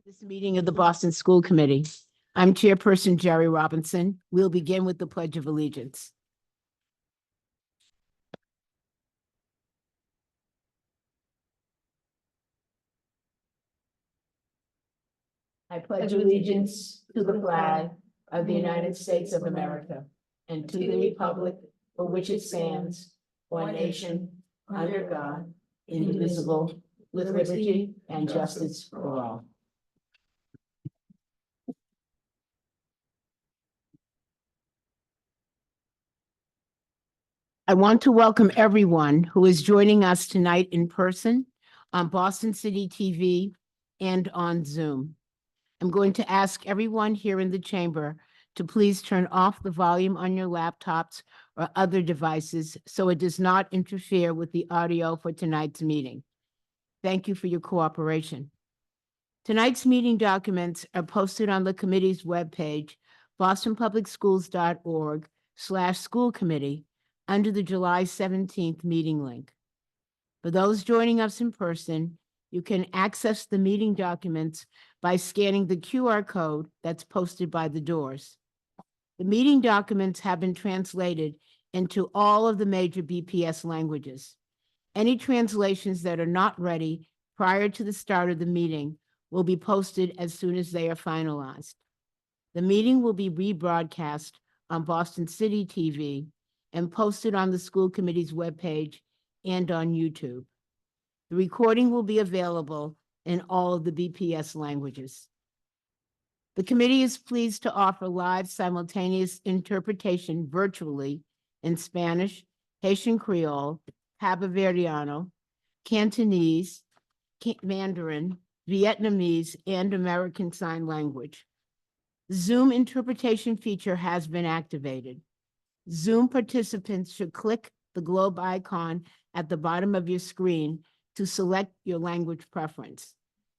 This meeting of the Boston School Committee. I'm Chairperson Jerry Robinson. We'll begin with the Pledge of Allegiance. I pledge allegiance to the flag of the United States of America and to the republic for which it stands, one nation, under God, indivisible, with liberty and justice for all. I want to welcome everyone who is joining us tonight in person on Boston City TV and on Zoom. I'm going to ask everyone here in the chamber to please turn off the volume on your laptops or other devices so it does not interfere with the audio for tonight's meeting. Thank you for your cooperation. Tonight's meeting documents are posted on the committee's webpage, bostonpublicschools.org/school committee, under the July 17th meeting link. For those joining us in person, you can access the meeting documents by scanning the QR code that's posted by the doors. The meeting documents have been translated into all of the major BPS languages. Any translations that are not ready prior to the start of the meeting will be posted as soon as they are finalized. The meeting will be rebroadcast on Boston City TV and posted on the school committee's webpage and on YouTube. The recording will be available in all of the BPS languages. The committee is pleased to offer live simultaneous interpretation virtually in Spanish, Haitian Creole, Cabo Verdeano, Cantonese, Mandarin, Vietnamese, and American Sign Language. The Zoom interpretation feature has been activated. Zoom participants should click the globe icon at the bottom of your screen to select your language preference.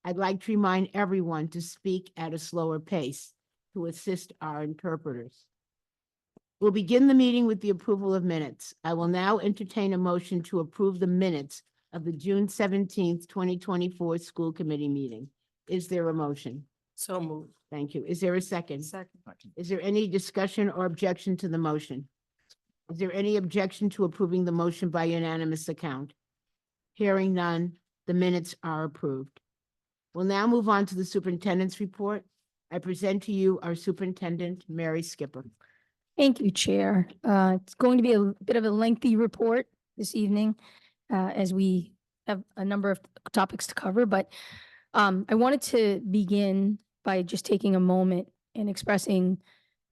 I'd like to remind everyone to speak at a slower pace to assist our interpreters. We'll begin the meeting with the approval of minutes. I will now entertain a motion to approve the minutes of the June 17th, 2024 school committee meeting. Is there a motion? So moved. Thank you. Is there a second? Second. Is there any discussion or objection to the motion? Is there any objection to approving the motion by unanimous account? Hearing none, the minutes are approved. We'll now move on to the superintendent's report. I present to you our superintendent, Mary Skipper. Thank you, Chair. It's going to be a bit of a lengthy report this evening as we have a number of topics to cover, but I wanted to begin by just taking a moment and expressing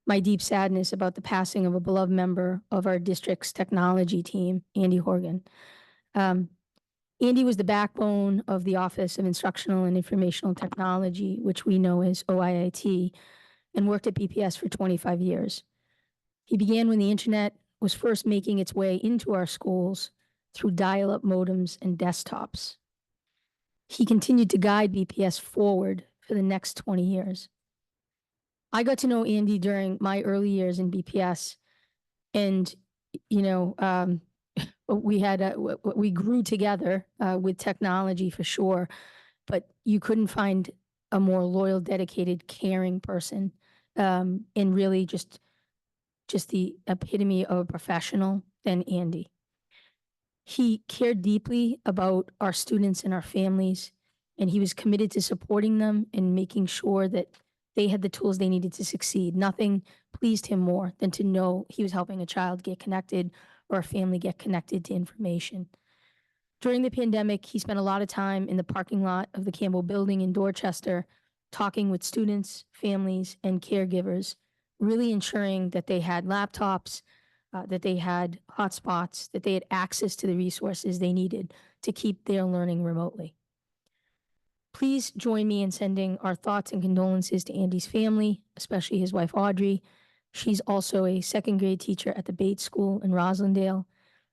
my deep sadness about the passing of a beloved member of our district's technology team, Andy Horgan. Andy was the backbone of the Office of Instructional and Informational Technology, which we know as OIIT, and worked at BPS for 25 years. He began when the internet was first making its way into our schools through dial-up modems and desktops. He continued to guide BPS forward for the next 20 years. I got to know Andy during my early years in BPS, and we grew together with technology for sure, but you couldn't find a more loyal, dedicated, caring person, and really just the epitome of a professional than Andy. He cared deeply about our students and our families, and he was committed to supporting them and making sure that they had the tools they needed to succeed. Nothing pleased him more than to know he was helping a child get connected or a family get connected to information. During the pandemic, he spent a lot of time in the parking lot of the Campbell Building in Dorchester, talking with students, families, and caregivers, really ensuring that they had laptops, that they had hotspots, that they had access to the resources they needed to keep their learning remotely. Please join me in sending our thoughts and condolences to Andy's family, especially his wife, Audrey. She's also a second grade teacher at the Bates School in Roslindale,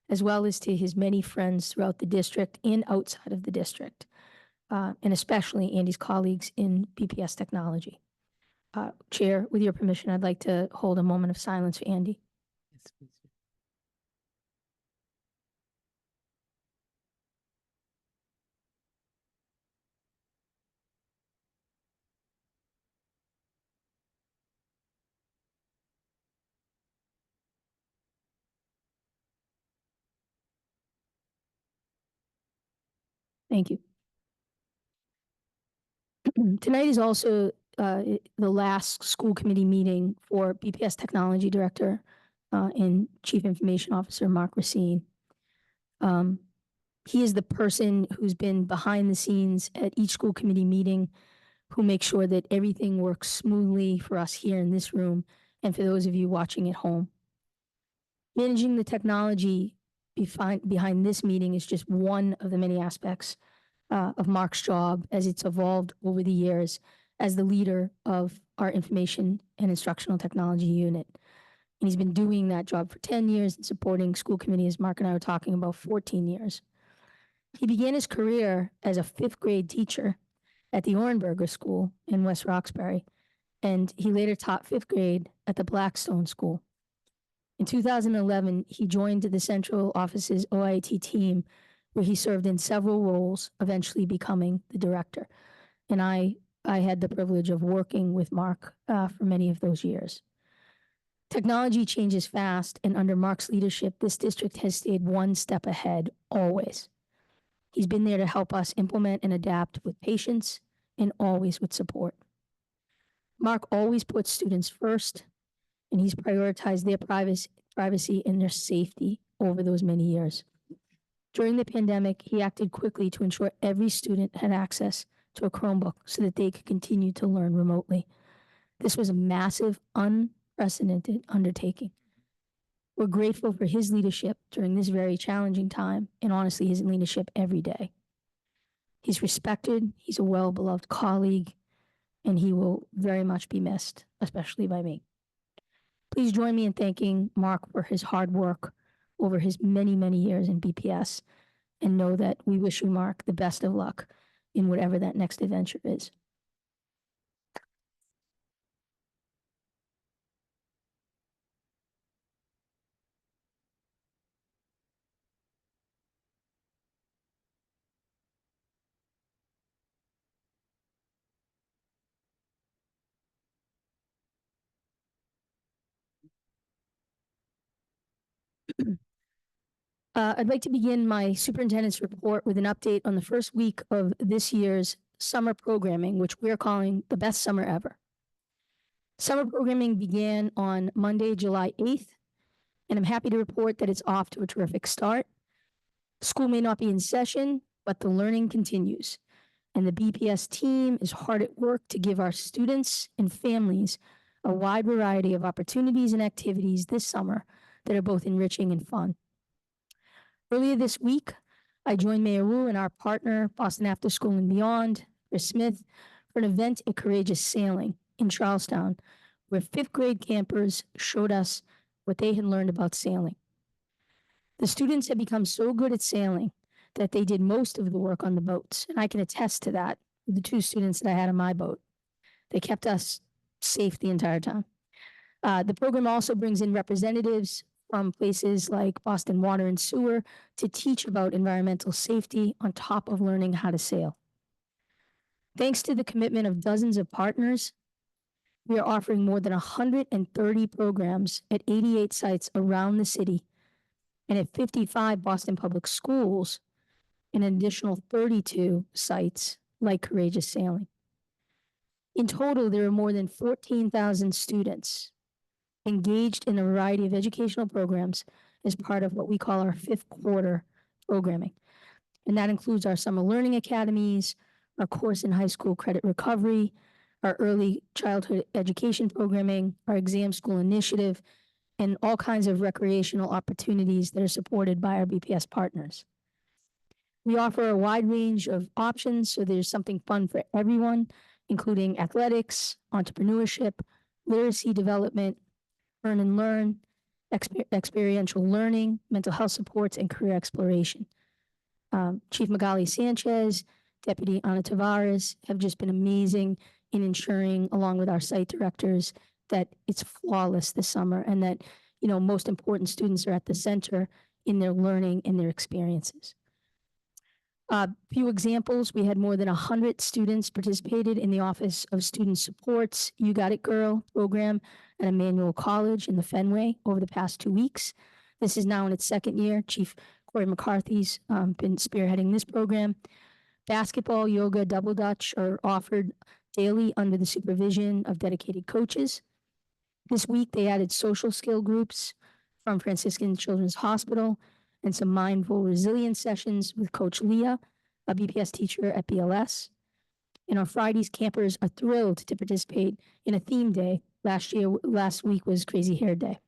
as well as to his many friends throughout the district and outside of the district, and especially Andy's colleagues in BPS technology. Chair, with your permission, I'd like to hold a moment of silence for Andy. Yes, please. Thank you. Tonight is also the last school committee meeting for BPS Technology Director and Chief Information Officer Mark Racine. He is the person who's been behind the scenes at each school committee meeting, who makes sure that everything works smoothly for us here in this room and for those of you watching at home. Managing the technology behind this meeting is just one of the many aspects of Mark's job as it's evolved over the years as the leader of our information and instructional technology unit. And he's been doing that job for 10 years and supporting school committee, as Mark and I were talking about, 14 years. He began his career as a 5th grade teacher at the Orenberger School in West Roxbury, and he later taught 5th grade at the Blackstone School. In 2011, he joined the central office's OIT team, where he served in several roles, eventually becoming the director. And I had the privilege of working with Mark for many of those years. Technology changes fast, and under Mark's leadership, this district has stayed one step ahead always. He's been there to help us implement and adapt with patience and always with support. Mark always puts students first, and he's prioritized their privacy and their safety over those many years. During the pandemic, he acted quickly to ensure every student had access to a Chromebook so that they could continue to learn remotely. This was a massive, unprecedented undertaking. We're grateful for his leadership during this very challenging time, and honestly, his leadership every day. He's respected, he's a well-beloved colleague, and he will very much be missed, especially by me. Please join me in thanking Mark for his hard work over his many, many years in BPS, and know that we wish you, Mark, the best of luck in whatever that next adventure is. I'd like to begin my superintendent's report with an update on the first week of this year's summer programming, which we're calling the best summer ever. Summer programming began on Monday, July 8th, and I'm happy to report that it's off to a terrific start. School may not be in session, but the learning continues, and the BPS team is hard at work to give our students and families a wide variety of opportunities and activities this summer that are both enriching and fun. Earlier this week, I joined Mayor Wu and our partner, Boston After School and Beyond, Chris Smith, for an event at Courageous Sailing in Charlestown, where 5th grade campers showed us what they had learned about sailing. The students had become so good at sailing that they did most of the work on the boats, and I can attest to that with the 2 students that I had on my boat. They kept us safe the entire time. The program also brings in representatives from places like Boston Water and Sewer to teach about environmental safety on top of learning how to sail. Thanks to the commitment of dozens of partners, we are offering more than 130 programs at 88 sites around the city and at 55 Boston Public Schools, and an additional 32 sites like Courageous Sailing. In total, there are more than 14,000 students engaged in a variety of educational programs as part of what we call our 5th quarter programming. And that includes our summer learning academies, our course in high school credit recovery, our early childhood education programming, our exam school initiative, and all kinds of recreational opportunities that are supported by our BPS partners. We offer a wide range of options, so there's something fun for everyone, including athletics, entrepreneurship, literacy development, earn and learn, experiential learning, mental health supports, and career exploration. Chief Magali Sanchez, Deputy Ana Tavares have just been amazing in ensuring, along with our site directors, that it's flawless this summer, and that, you know, most important, students are at the center in their learning and their experiences. Few examples: we had more than 100 students participated in the Office of Student Support's You Got It Girl program at Emmanuel College in the Fenway over the past 2 weeks. This is now in its 2nd year. Chief Corey McCarthy's been spearheading this program. Basketball, yoga, double dutch are offered daily under the supervision of dedicated coaches. This week, they added social skill groups from Franciscan Children's Hospital and some mindful resilience sessions with Coach Leah, a BPS teacher at BLS. And on Fridays, campers are thrilled to participate in a theme day. Last week was Crazy Hair Day.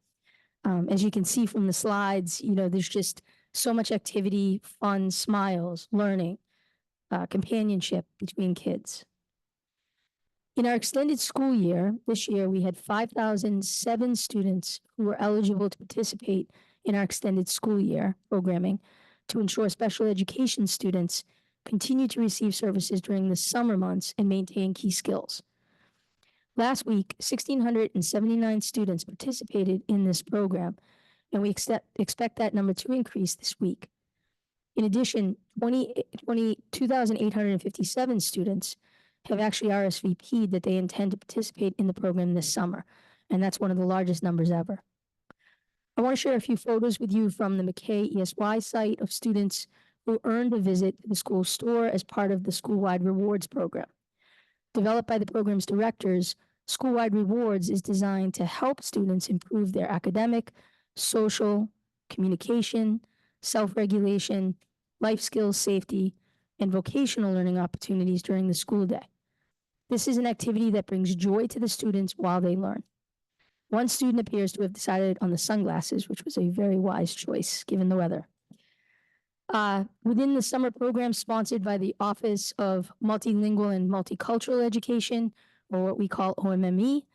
As you can see from the slides, there's just so much activity, fun, smiles, learning, companionship between kids. In our extended school year, this year, we had 5,007 students who were eligible to participate in our extended school year programming to ensure special education students continue to receive services during the summer months and maintain key skills. Last week, 1,679 students participated in this program, and we expect that number to increase this week. In addition, 2,857 students have actually RSVP'd that they intend to participate in the program this summer, and that's one of the largest numbers ever. I want to share a few photos with you from the McKay ESY site of students who earned a visit to the school store as part of the school-wide rewards program. Developed by the program's directors, school-wide rewards is designed to help students improve their academic, social, communication, self-regulation, life skills, safety, and vocational learning opportunities during the school day. This is an activity that brings joy to the students while they learn. One student appears to have decided on the sunglasses, which was a very wise choice given the weather. Within the summer program sponsored by the Office of Multilingual and Multicultural Education, or what we call OMME,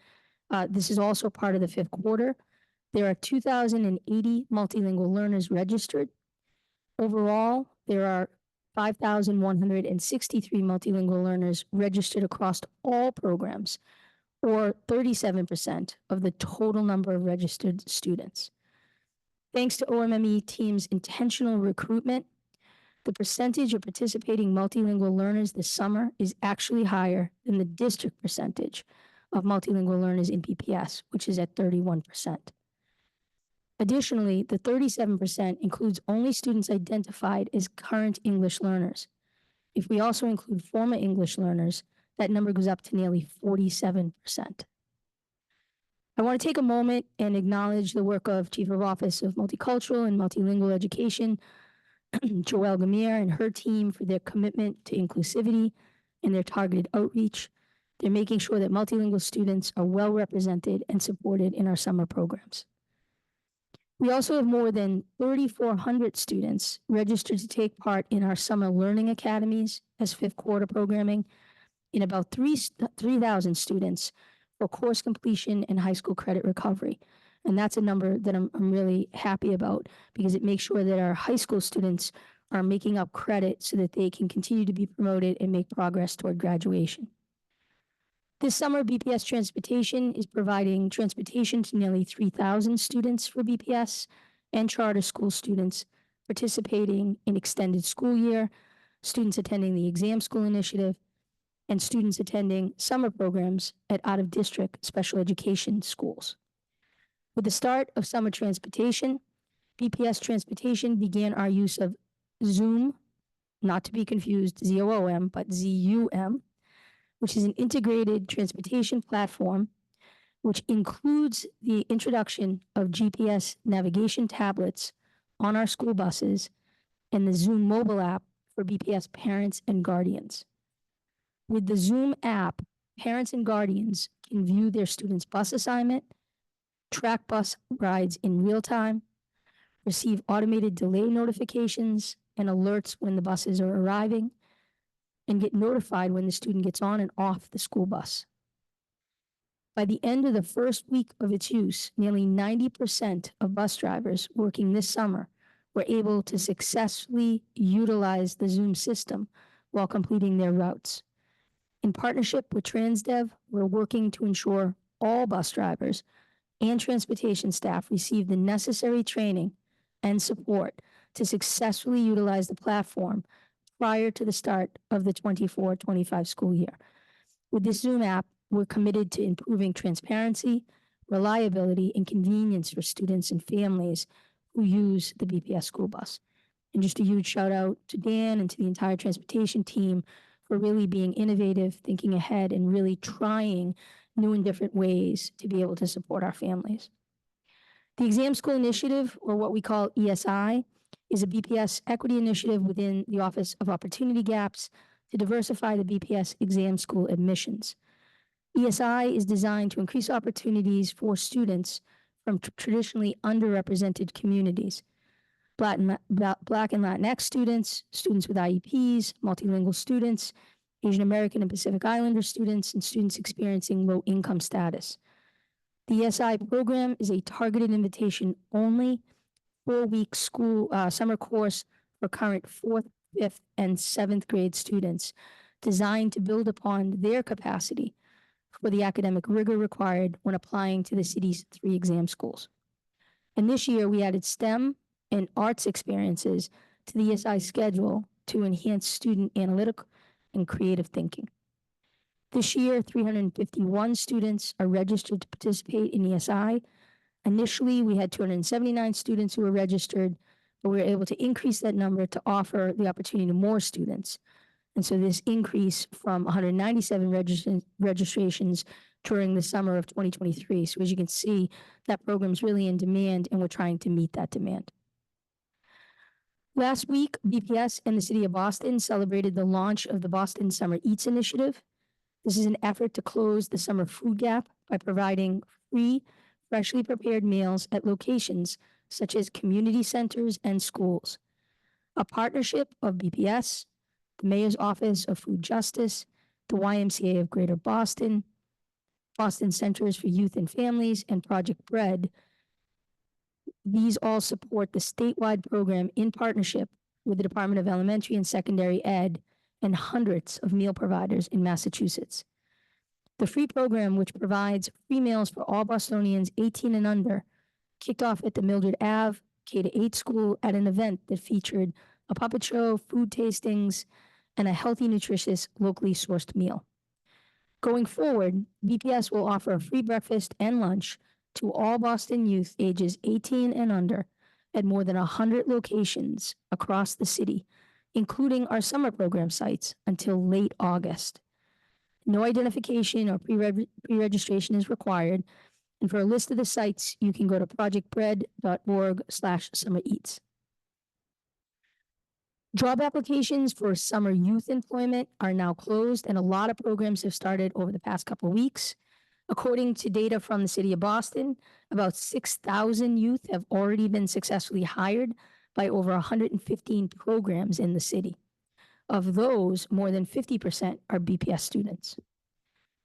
this is also part of the fifth quarter. There are 2,080 multilingual learners registered. Overall, there are 5,163 multilingual learners registered across all programs, or 37% of the total number of registered students. Thanks to OMME team's intentional recruitment, the percentage of participating multilingual learners this summer is actually higher than the district percentage of multilingual learners in BPS, which is at 31%. Additionally, the 37% includes only students identified as current English learners. If we also include former English learners, that number goes up to nearly 47%. I want to take a moment and acknowledge the work of Chief of Office of Multicultural and Multilingual Education, Joelle Gamir, and her team for their commitment to inclusivity and their targeted outreach. They're making sure that multilingual students are well represented and supported in our summer programs. We also have more than 3,400 students registered to take part in our summer learning academies as fifth quarter programming, in about 3,000 students for course completion and high school credit recovery. And that's a number that I'm really happy about because it makes sure that our high school students are making up credit so that they can continue to be promoted and make progress toward graduation. This summer, BPS Transportation is providing transportation to nearly 3,000 students for BPS and charter school students participating in extended school year, students attending the exam school initiative, and students attending summer programs at out-of-district special education schools. With the start of summer transportation, BPS Transportation began our use of Zoom, not to be confused ZOOM, but ZUM, which is an integrated transportation platform, which includes the introduction of GPS navigation tablets on our school buses and the Zoom mobile app for BPS parents and guardians. With the Zoom app, parents and guardians can view their students' bus assignment, track bus rides in real time, receive automated delay notifications and alerts when the buses are arriving, and get notified when the student gets on and off the school bus. By the end of the first week of its use, nearly 90% of bus drivers working this summer were able to successfully utilize the Zoom system while completing their routes. In partnership with TransDev, we're working to ensure all bus drivers and transportation staff receive the necessary training and support to successfully utilize the platform prior to the start of the 24-25 school year. With this Zoom app, we're committed to improving transparency, reliability, and convenience for students and families who use the BPS school bus. And just a huge shout out to Dan and to the entire transportation team for really being innovative, thinking ahead, and really trying new and different ways to be able to support our families. The Exam School Initiative, or what we call ESI, is a BPS equity initiative within the Office of Opportunity Gaps to diversify the BPS exam school admissions. ESI is designed to increase opportunities for students from traditionally underrepresented communities. Black and Latinx students, students with IEPs, multilingual students, Asian American and Pacific Islander students, and students experiencing low income status. The ESI program is a targeted invitation only 4-week school summer course for current 4th, 5th, and 7th grade students designed to build upon their capacity for the academic rigor required when applying to the city's 3 exam schools. And this year we added STEM and arts experiences to the ESI schedule to enhance student analytic and creative thinking. This year, 351 students are registered to participate in ESI. Initially, we had 279 students who were registered, but we were able to increase that number to offer the opportunity to more students. And so this increase from 197 registrations during the summer of 2023. So as you can see, that program is really in demand, and we're trying to meet that demand. Last week, BPS and the City of Boston celebrated the launch of the Boston Summer Eats Initiative. This is an effort to close the summer food gap by providing free, freshly prepared meals at locations such as community centers and schools. A partnership of BPS, the Mayor's Office of Food Justice, the YMCA of Greater Boston, Boston Centers for Youth and Families, and Project Bread. These all support the statewide program in partnership with the Department of Elementary and Secondary Ed and hundreds of meal providers in Massachusetts. The free program, which provides free meals for all Bostonians 18 and under, kicked off at the Mildred Ave K-8 school at an event that featured a puppet show, food tastings, and a healthy, nutritious, locally sourced meal. Going forward, BPS will offer a free breakfast and lunch to all Boston youth ages 18 and under at more than 100 locations across the city, including our summer program sites, until late August. No identification or pre-registration is required, and for a list of the sites, you can go to projectbread.org/summereats. Job applications for summer youth employment are now closed, and a lot of programs have started over the past couple of weeks. According to data from the City of Boston, about 6,000 youth have already been successfully hired by over 115 programs in the city. Of those, more than 50% are BPS students.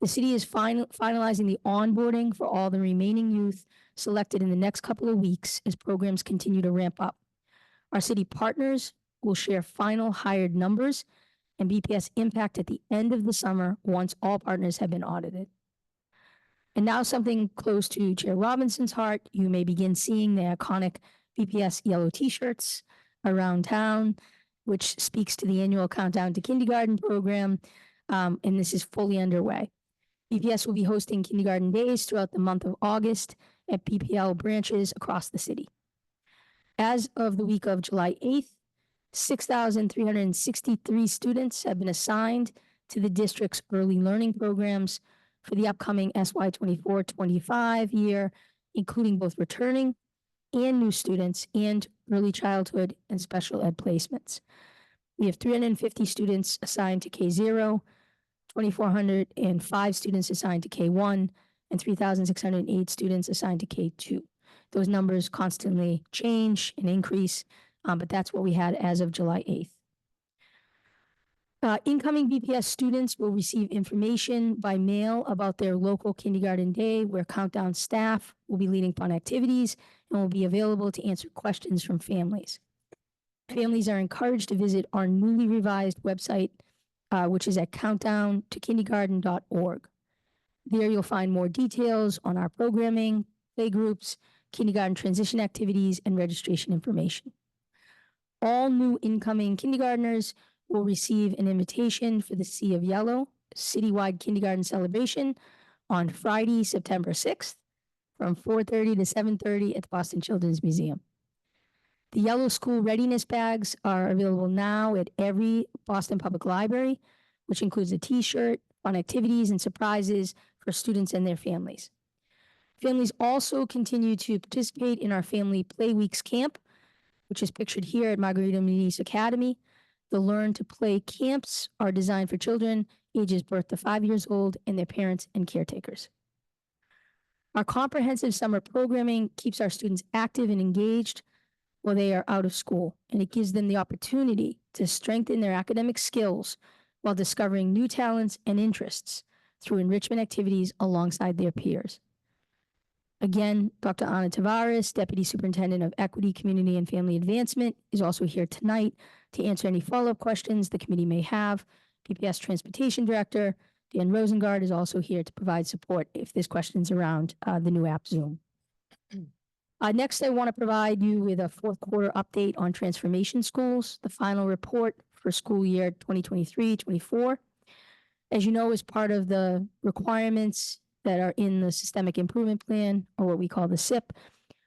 The city is finalizing the onboarding for all the remaining youth selected in the next couple of weeks as programs continue to ramp up. Our city partners will share final hired numbers and BPS impact at the end of the summer once all partners have been audited. And now something close to Chair Robinson's heart, you may begin seeing the iconic BPS yellow t-shirts around town, which speaks to the annual Countdown to Kindergarten program, and this is fully underway. BPS will be hosting kindergarten days throughout the month of August at PPL branches across the city. As of the week of July 8th, 6,363 students have been assigned to the district's early learning programs for the upcoming SY 24-25 year, including both returning and new students and early childhood and special ed placements. We have 350 students assigned to K0, 2,405 students assigned to K1, and 3,608 students assigned to K2. Those numbers constantly change and increase, but that's what we had as of July 8th. Incoming BPS students will receive information by mail about their local kindergarten day, where Countdown staff will be leading fun activities and will be available to answer questions from families. Families are encouraged to visit our newly revised website, which is at countdowntokindergarten.org. There you'll find more details on our programming, playgroups, kindergarten transition activities, and registration information. All new incoming kindergartners will receive an invitation for the Sea of Yellow citywide kindergarten celebration on Friday, September 6th from 4:30 to 7:30 at the Boston Children's Museum. The yellow school readiness bags are available now at every Boston Public Library, which includes a t-shirt, fun activities, and surprises for students and their families. Families also continue to participate in our Family Play Weeks camp, which is pictured here at Margarita Muniz Academy. The Learn to Play camps are designed for children ages birth to 5 years old and their parents and caretakers. Our comprehensive summer programming keeps our students active and engaged while they are out of school, and it gives them the opportunity to strengthen their academic skills while discovering new talents and interests through enrichment activities alongside their peers. Again, Dr. Ana Tavares, Deputy Superintendent of Equity, Community, and Family Advancement, is also here tonight to answer any follow-up questions the committee may have. PPS Transportation Director, Dan Rosengard, is also here to provide support if there's questions around the new app Zoom. Next, I want to provide you with a fourth quarter update on transformation schools, the final report for school year 2023-24. As you know, as part of the requirements that are in the Systemic Improvement Plan, or what we call the SIP,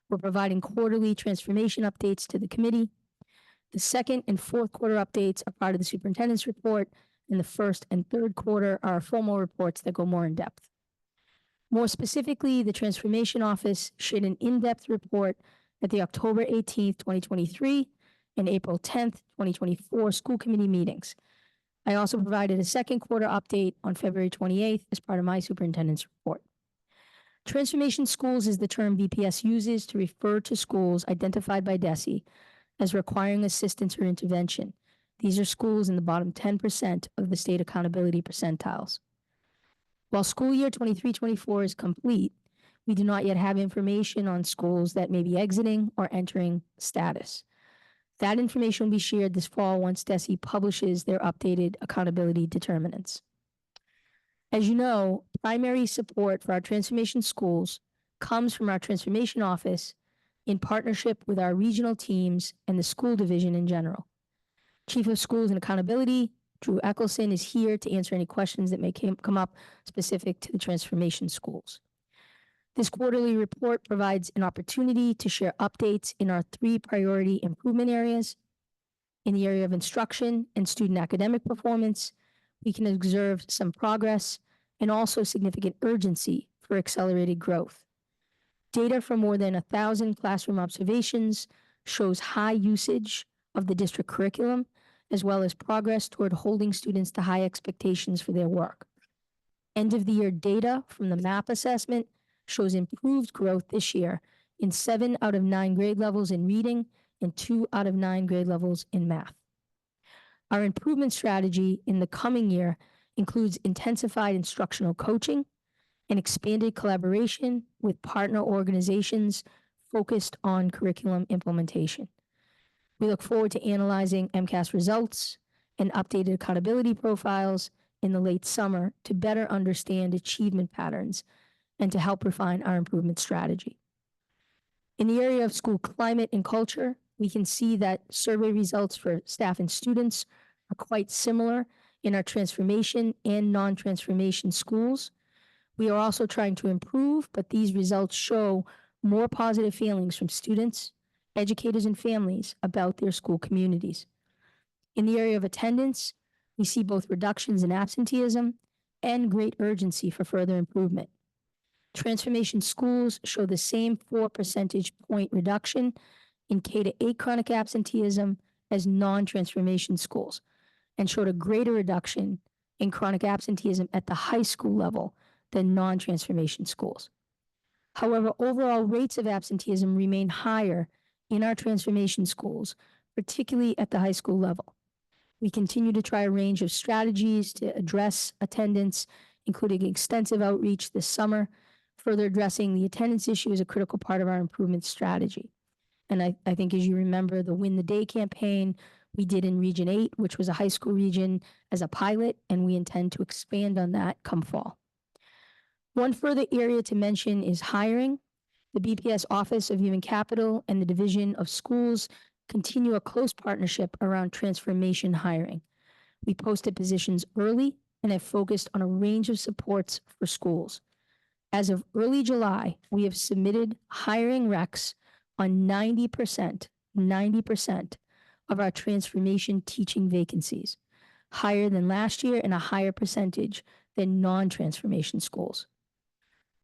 we're providing quarterly transformation updates to the committee. The second and fourth quarter updates are part of the superintendent's report, and the first and third quarter are formal reports that go more in depth. More specifically, the Transformation Office shared an in-depth report at the October 18th, 2023 and April 10th, 2024 school committee meetings. I also provided a second quarter update on February 28th as part of my superintendent's report. Transformation schools is the term BPS uses to refer to schools identified by DESE as requiring assistance or intervention. These are schools in the bottom 10% of the state accountability percentiles. While school year 23-24 is complete, we do not yet have information on schools that may be exiting or entering status. That information will be shared this fall once DESE publishes their updated accountability determinants. As you know, primary support for our transformation schools comes from our Transformation Office in partnership with our regional teams and the school division in general. Chief of Schools and Accountability, Drew Eccleston, is here to answer any questions that may come up specific to the transformation schools. This quarterly report provides an opportunity to share updates in our 3 priority improvement areas. In the area of instruction and student academic performance, we can observe some progress and also significant urgency for accelerated growth. Data from more than 1,000 classroom observations shows high usage of the district curriculum, as well as progress toward holding students to high expectations for their work. End of the year data from the MAP assessment shows improved growth this year in 7 out of 9 grade levels in reading and 2 out of 9 grade levels in math. Our improvement strategy in the coming year includes intensified instructional coaching and expanded collaboration with partner organizations focused on curriculum implementation. We look forward to analyzing MCAS results and updated accountability profiles in the late summer to better understand achievement patterns and to help refine our improvement strategy. In the area of school climate and culture, we can see that survey results for staff and students are quite similar in our transformation and non-transformation schools. We are also trying to improve, but these results show more positive feelings from students, educators, and families about their school communities. In the area of attendance, we see both reductions in absenteeism and great urgency for further improvement. Transformation schools show the same 4 percentage point reduction in K-8 chronic absenteeism as non-transformation schools, and showed a greater reduction in chronic absenteeism at the high school level than non-transformation schools. However, overall rates of absenteeism remain higher in our transformation schools, particularly at the high school level. We continue to try a range of strategies to address attendance, including extensive outreach this summer. Further addressing the attendance issue is a critical part of our improvement strategy. And I think, as you remember, the Win the Day campaign we did in Region 8, which was a high school region, as a pilot, and we intend to expand on that come fall. One further area to mention is hiring. The BPS Office of Human Capital and the Division of Schools continue a close partnership around transformation hiring. We posted positions early and have focused on a range of supports for schools. As of early July, we have submitted hiring recs on 90% 90% of our transformation teaching vacancies, higher than last year and a higher percentage than non-transformation schools.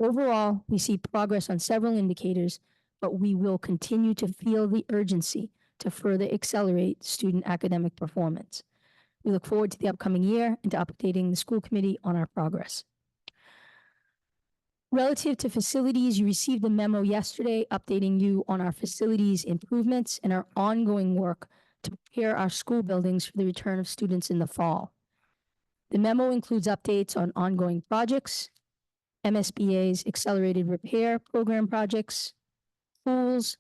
Overall, we see progress on several indicators, but we will continue to feel the urgency to further accelerate student academic performance. We look forward to the upcoming year and to updating the school committee on our progress. Relative to facilities, you received a memo yesterday updating you on our facilities improvements and our ongoing work to prepare our school buildings for the return of students in the fall. The memo includes updates on ongoing projects, MSBA's accelerated repair program projects, pools,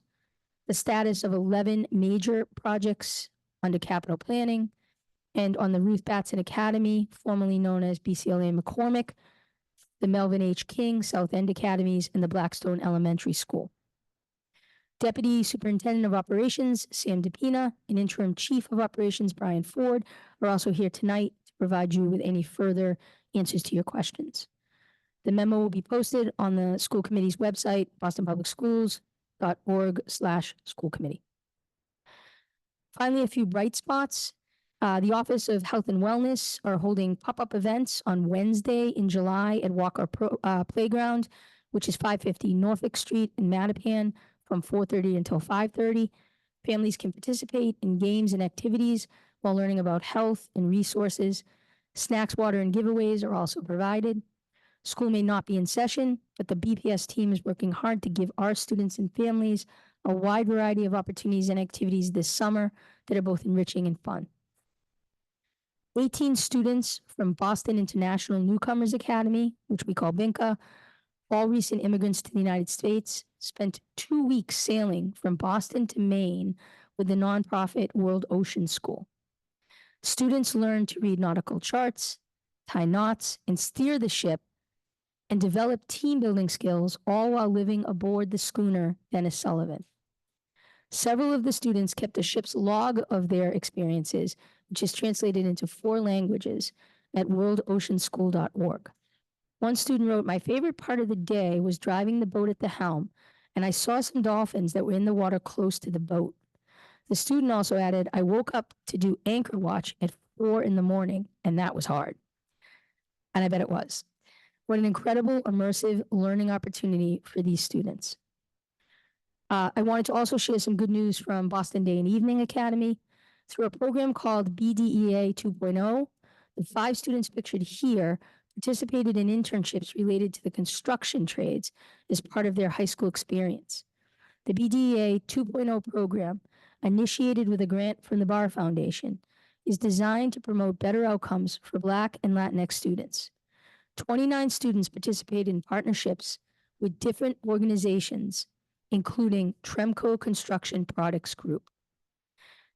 the status of 11 major projects under capital planning, and on the Ruth Batson Academy, formerly known as BCLA McCormick, the Melvin H. King South End Academies, and the Blackstone Elementary School. Deputy Superintendent of Operations, Sam DePina, and Interim Chief of Operations, Brian Ford, are also here tonight to provide you with any further answers to your questions. The memo will be posted on the school committee's website, bostonpublicschools.org/school committee. Finally, a few bright spots. The Office of Health and Wellness are holding pop-up events on Wednesday in July at Walker Playground, which is 550 Norfolk Street in Mattapan from 4:30 until 5:30. Families can participate in games and activities while learning about health and resources. Snacks, water, and giveaways are also provided. School may not be in session, but the BPS team is working hard to give our students and families a wide variety of opportunities and activities this summer that are both enriching and fun. 18 students from Boston International Newcomers Academy, which we call BINCA, all recent immigrants to the United States, spent 2 weeks sailing from Boston to Maine with the nonprofit World Ocean School. Students learned to read nautical charts, tie knots, and steer the ship, and develop team building skills, all while living aboard the schooner Dennis Sullivan. Several of the students kept the ship's log of their experiences, which is translated into 4 languages at worldoceanschool.org. One student wrote, "My favorite part of the day was driving the boat at the helm, and I saw some dolphins that were in the water close to the boat." The student also added, "I woke up to do anchor watch at 4 in the morning, and that was hard." And I bet it was. What an incredible, immersive learning opportunity for these students. I wanted to also share some good news from Boston Day and Evening Academy. Through a program called BDEA 2.0, the 5 students pictured here participated in internships related to the construction trades as part of their high school experience. The BDEA 2.0 program, initiated with a grant from the Barr Foundation, is designed to promote better outcomes for Black and Latinx students. 29 students participated in partnerships with different organizations, including Tremco Construction Products Group.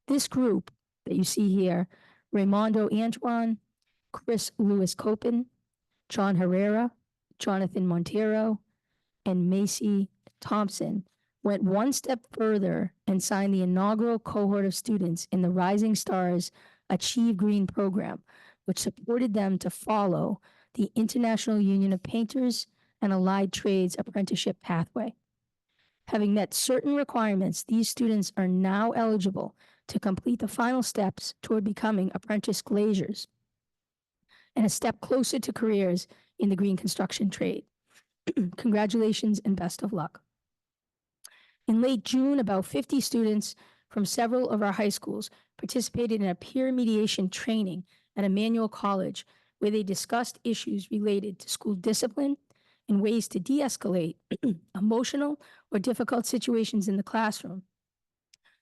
This group that you see here, Raimondo Antoine, Chris Lewis Copen, John Herrera, Jonathan Montero, and Macy Thompson, went one step further and signed the inaugural cohort of students in the Rising Stars Achieve Green program, which supported them to follow the International Union of Painters and Allied Trades apprenticeship pathway. Having met certain requirements, these students are now eligible to complete the final steps toward becoming apprentice glaziers and a step closer to careers in the green construction trade. Congratulations and best of luck. In late June, about 50 students from several of our high schools participated in a peer mediation training at Emmanuel College, where they discussed issues related to school discipline and ways to de-escalate emotional or difficult situations in the classroom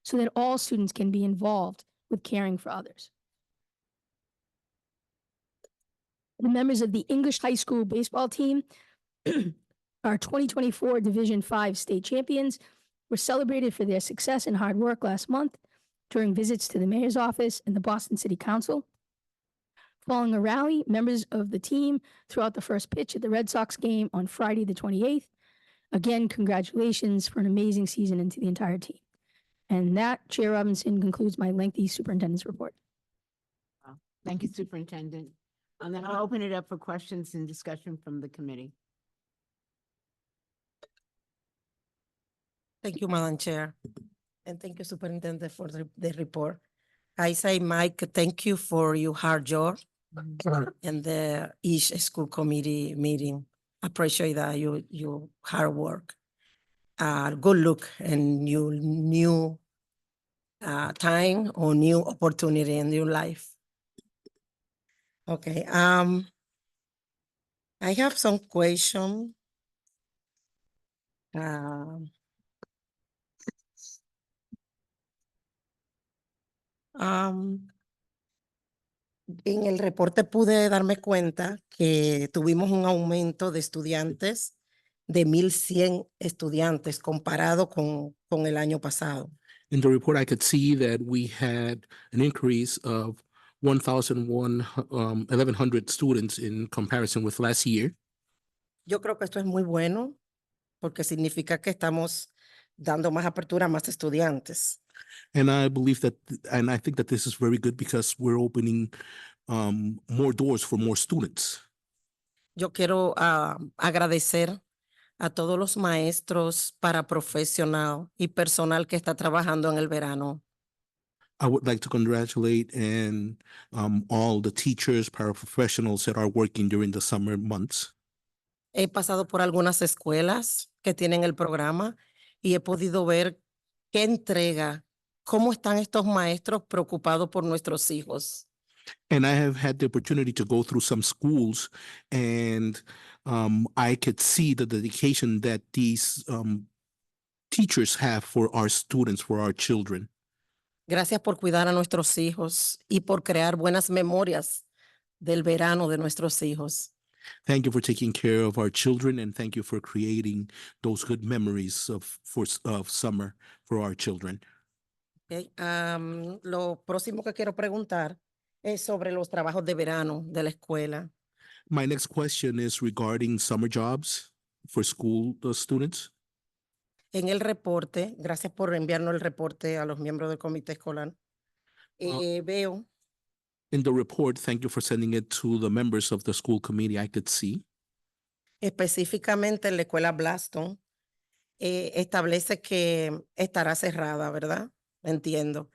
so that all students can be involved with caring for others. The members of the English High School baseball team, our 2024 Division V state champions, were celebrated for their success and hard work last month during visits to the mayor's office and the Boston City Council. Following a rally, members of the team threw out the first pitch at the Red Sox game on Friday the 28th. Again, congratulations for an amazing season and to the entire team. And that, Chair Robinson, concludes my lengthy superintendent's report. Thank you, Superintendent. And then I'll open it up for questions and discussion from the committee. Thank you, Madam Chair. And thank you, Superintendent, for the report. I say, Mike, thank you for your hard job and the each school committee meeting. Appreciate that your hard work. Good luck and your new time or new opportunity in your life. Okay. I have some question. En el reporte pude darme cuenta que tuvimos un aumento de estudiantes de 1,100 estudiantes comparado con el año pasado. In the report, I could see that we had an increase of 1,100 students in comparison with last year. Yo creo que esto es muy bueno porque significa que estamos dando más apertura a más estudiantes. And I believe that, and I think that this is very good because we're opening more doors for more students. Yo quiero agradecer a todos los maestros, paraprofesional y personal que está trabajando en el verano. I would like to congratulate all the teachers, paraprofessionals that are working during the summer months. He pasado por algunas escuelas que tienen el programa y he podido ver qué entrega, cómo están estos maestros preocupados por nuestros hijos. And I have had the opportunity to go through some schools, and I could see the dedication that these teachers have for our students, for our children. Gracias por cuidar a nuestros hijos y por crear buenas memorias del verano de nuestros hijos. Thank you for taking care of our children, and thank you for creating those good memories of summer for our children. Okay. Lo próximo que quiero preguntar es sobre los trabajos de verano de la escuela. My next question is regarding summer jobs for school students. En el reporte, gracias por enviarnos el reporte a los miembros del comité escolar. Veo In the report, thank you for sending it to the members of the school committee. I could see específicamente en la escuela Blaston, establece que estará cerrada, ¿verdad? Entiendo.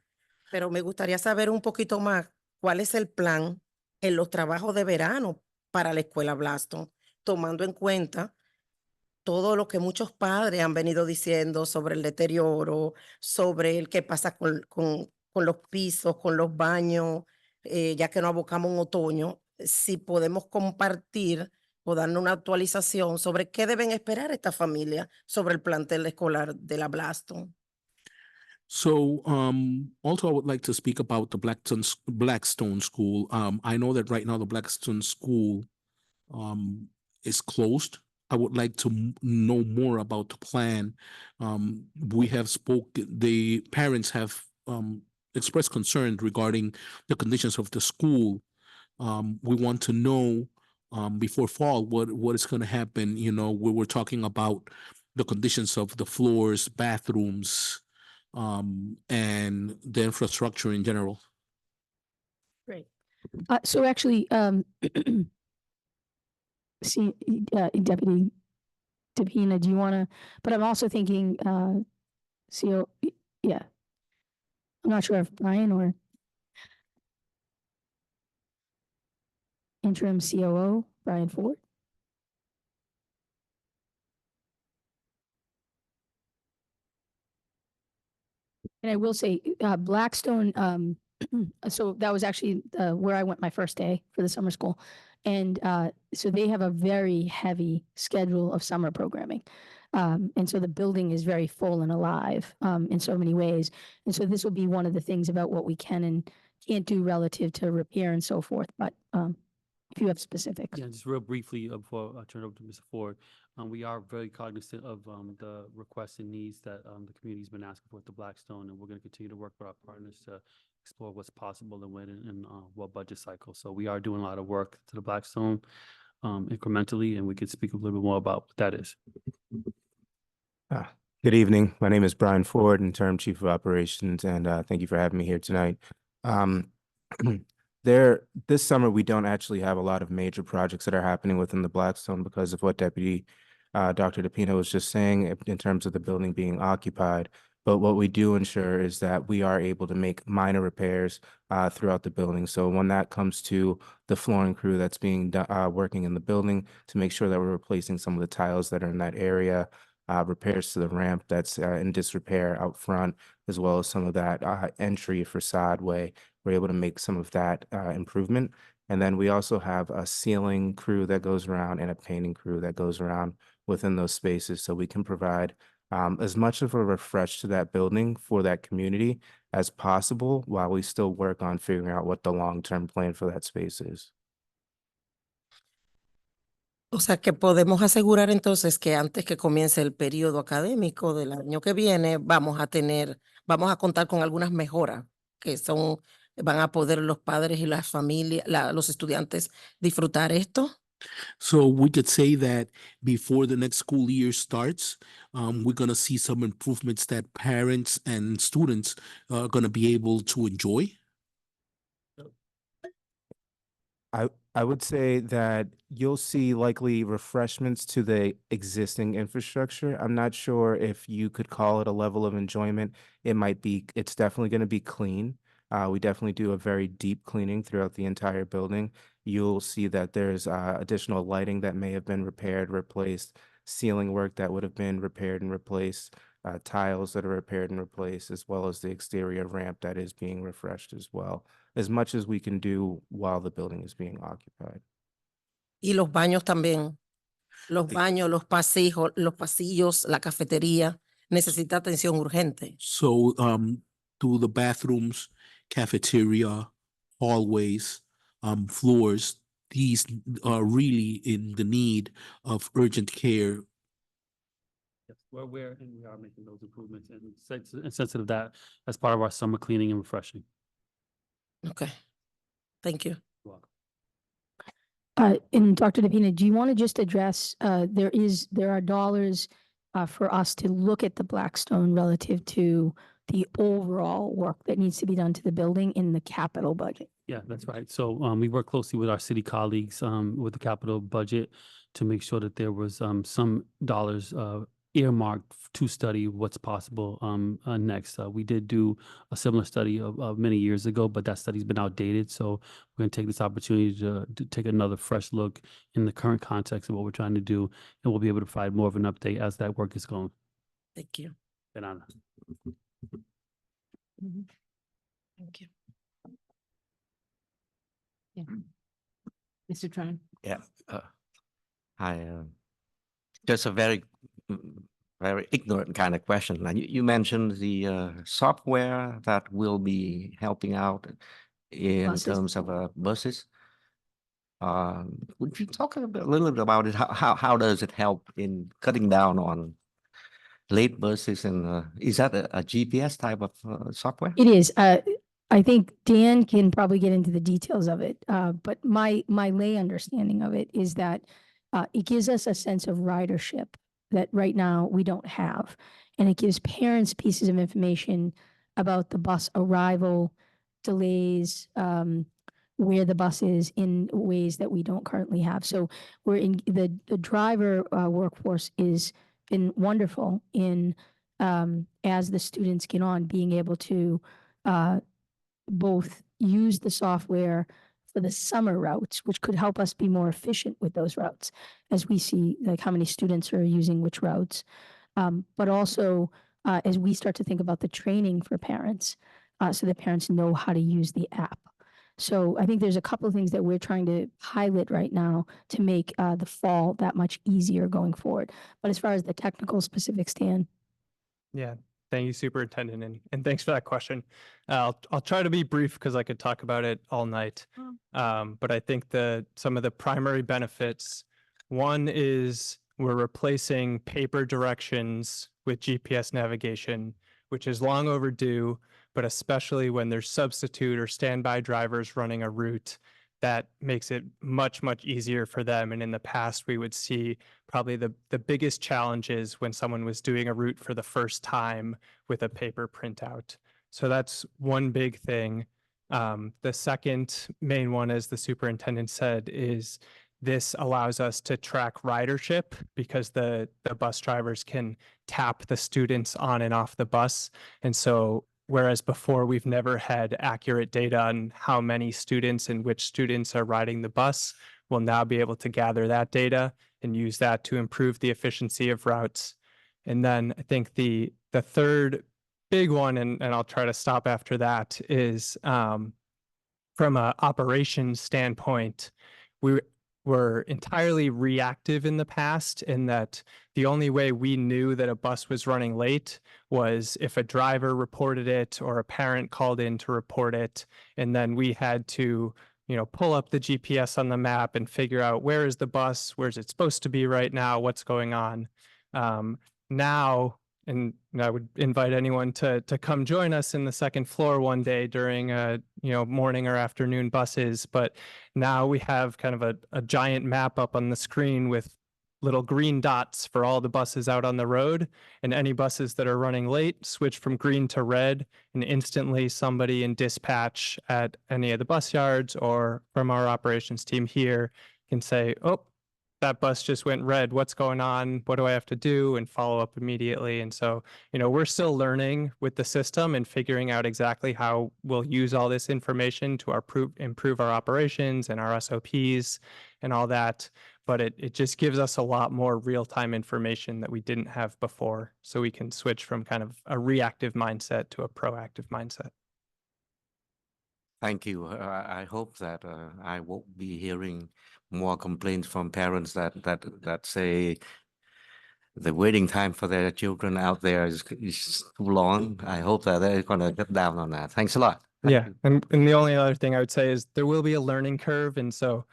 Pero me gustaría saber un poquito más cuál es el plan en los trabajos de verano para la escuela Blaston, tomando en cuenta todo lo que muchos padres han venido diciendo sobre el deterioro, sobre el que pasa con los pisos, con los baños, ya que nos abocamos en otoño. Si podemos compartir o darnos una actualización sobre qué deben esperar esta familia sobre el plantel escolar de la Blaston. So also I would like to speak about the Blackstone School. I know that right now the Blackstone School is closed. I would like to know more about the plan. We have the parents have expressed concern regarding the conditions of the school. We want to know before fall what is going to happen. You know, we were talking about the conditions of the floors, bathrooms, and the infrastructure in general. Great. So actually, see, Deputy Depina, do you want to, but I'm also thinking, CO, yeah. I'm not sure if Brian or interim COO, Brian Ford. And I will say, Blackstone, so that was actually where I went my first day for the summer school. And so they have a very heavy schedule of summer programming. And so the building is very full and alive in so many ways. And so this will be one of the things about what we can and can't do relative to repair and so forth. But if you have specifics. Yeah, just real briefly before I turn it over to Mr. Ford, we are very cognizant of the requests and needs that the community's been asking for at the Blackstone, and we're going to continue to work with our partners to explore what's possible and when in what budget cycle. So we are doing a lot of work to the Blackstone incrementally, and we can speak a little bit more about what that is. Good evening. My name is Brian Ford, Interim Chief of Operations, and thank you for having me here tonight. This summer, we don't actually have a lot of major projects that are happening within the Blackstone because of what Deputy Dr. DePino was just saying in terms of the building being occupied. But what we do ensure is that we are able to make minor repairs throughout the building. So when that comes to the flooring crew that's working in the building to make sure that we're replacing some of the tiles that are in that area, repairs to the ramp that's in disrepair out front, as well as some of that entry facade way, we're able to make some of that improvement. And then we also have a ceiling crew that goes around and a painting crew that goes around within those spaces, so we can provide as much of a refresh to that building for that community as possible while we still work on figuring out what the long-term plan for that space is. O sea que podemos asegurar entonces que antes que comience el periodo académico del año que viene, vamos a contar con algunas mejoras que van a poder los padres y las familias, los estudiantes disfrutar esto. So we could say that before the next school year starts, we're going to see some improvements that parents and students are going to be able to enjoy. I would say that you'll see likely refreshments to the existing infrastructure. I'm not sure if you could call it a level of enjoyment. It's definitely going to be clean. We definitely do a very deep cleaning throughout the entire building. You'll see that there's additional lighting that may have been repaired, replaced, ceiling work that would have been repaired and replaced, tiles that are repaired and replaced, as well as the exterior ramp that is being refreshed as well, as much as we can do while the building is being occupied. Y los baños también. Los Sí. baños, los pasillos, la cafetería, necesita atención urgente. So to the bathrooms, cafeteria, hallways, floors, these are really in the need of urgent care. Yes, we're aware and we are making those improvements and sensitive that as part of our summer cleaning and refreshing. Okay. Thank you. You're welcome. And Dr. DePina, do you want to just address, there are dollars for us to look at the Blackstone relative to the overall work that needs to be done to the building in the capital budget? Yeah, that's right. So we work closely with our city colleagues with the capital budget to make sure that there was some dollars earmarked to study what's possible next. We did do a similar study of many years ago, but that study's been outdated. So we're going to take this opportunity to take another fresh look in the current context of what we're trying to do, and we'll be able to provide more of an update as that work is going. Thank you. Fernanda. Thank you. Yeah. Mr. Tran? Yeah. Hi. Just a very ignorant kind of question. Like you mentioned the software that will be helping out in Buses. terms of buses. Would you talk a little bit about it? How does it help in cutting down on late buses? And is that a GPS type of software? It is. I think Dan can probably get into the details of it, but my lay understanding of it is that it gives us a sense of ridership that right now we don't have. And it gives parents pieces of information about the bus arrival, delays, where the bus is in ways that we don't currently have. So we're in the driver workforce is been wonderful in as the students get on, being able to both use the software for the summer routes, which could help us be more efficient with those routes as we see like how many students are using which routes. But also as we start to think about the training for parents, so that parents know how to use the app. So I think there's a couple of things that we're trying to pilot right now to make the fall that much easier going forward. But as far as the technical specifics, Dan. Yeah, thank you, Superintendent, and thanks for that question. I'll try to be brief because I could talk about it all night. But I think some of the primary benefits, one is we're replacing paper directions with GPS navigation, which is long overdue, but especially when there's substitute or standby drivers running a route, that makes it much, much easier for them. And in the past, we would see probably the biggest challenges when someone was doing a route for the first time with a paper printout. So that's one big thing. The second main one, as the superintendent said, is this allows us to track ridership because the bus drivers can tap the students on and off the bus. And so whereas before we've never had accurate data on how many students and which students are riding the bus, we'll now be able to gather that data and use that to improve the efficiency of routes. And then I think the third big one, and I'll try to stop after that, is from a operations standpoint, we were entirely reactive in the past, in that the only way we knew that a bus was running late was if a driver reported it or a parent called in to report it. And then we had to, pull up the GPS on the map and figure out where is the bus, where's it supposed to be right now, what's going on. Now, and I would invite anyone to come join us in the second floor one day during morning or afternoon buses. But now we have kind of a giant map up on the screen with little green dots for all the buses out on the road, and any buses that are running late switch from green to red, and instantly somebody in dispatch at any of the bus yards or from our operations team here can say, oh, that bus just went red. What's going on? What do I have to do? And follow up immediately. And so, we're still learning with the system and figuring out exactly how we'll use all this information to improve our operations and our SOPs and all that. But it just gives us a lot more real-time information that we didn't have before. So we can switch from kind of a reactive mindset to a proactive mindset. Thank you. I hope that I won't be hearing more complaints from parents that say the waiting time for their children out there is too long. I hope that they're going to cut down on that. Thanks a lot. Thank Yeah, you. and the only other thing I would say is there will be a learning curve, and so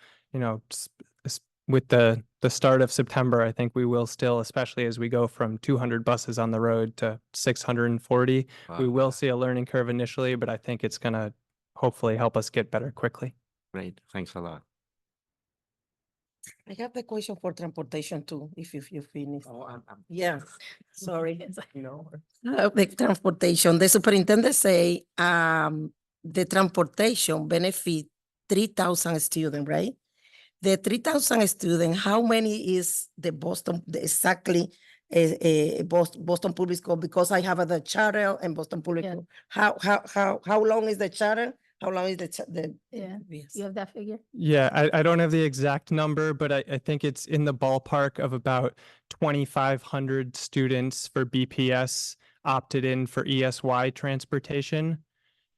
with the start of September, I think we will still, especially as we go from 200 buses on the road to 640, we Wow. will see a learning curve initially, but I think it's going to hopefully help us get better quickly. Great. Thanks a lot. I have the question for transportation too, if you finish. Oh, Yeah, sorry. The transportation, the superintendent say, the transportation benefit 3,000 students, right? The 3,000 students, how many is the exactly Boston Public School? Because I have the charter and Boston Public Yeah. School. How long is the charter? How long is the? Yeah. Yes. You have that figure? Yeah, I don't have the exact number, but I think it's in the ballpark of about 2,500 students for BPS opted in for ESY transportation.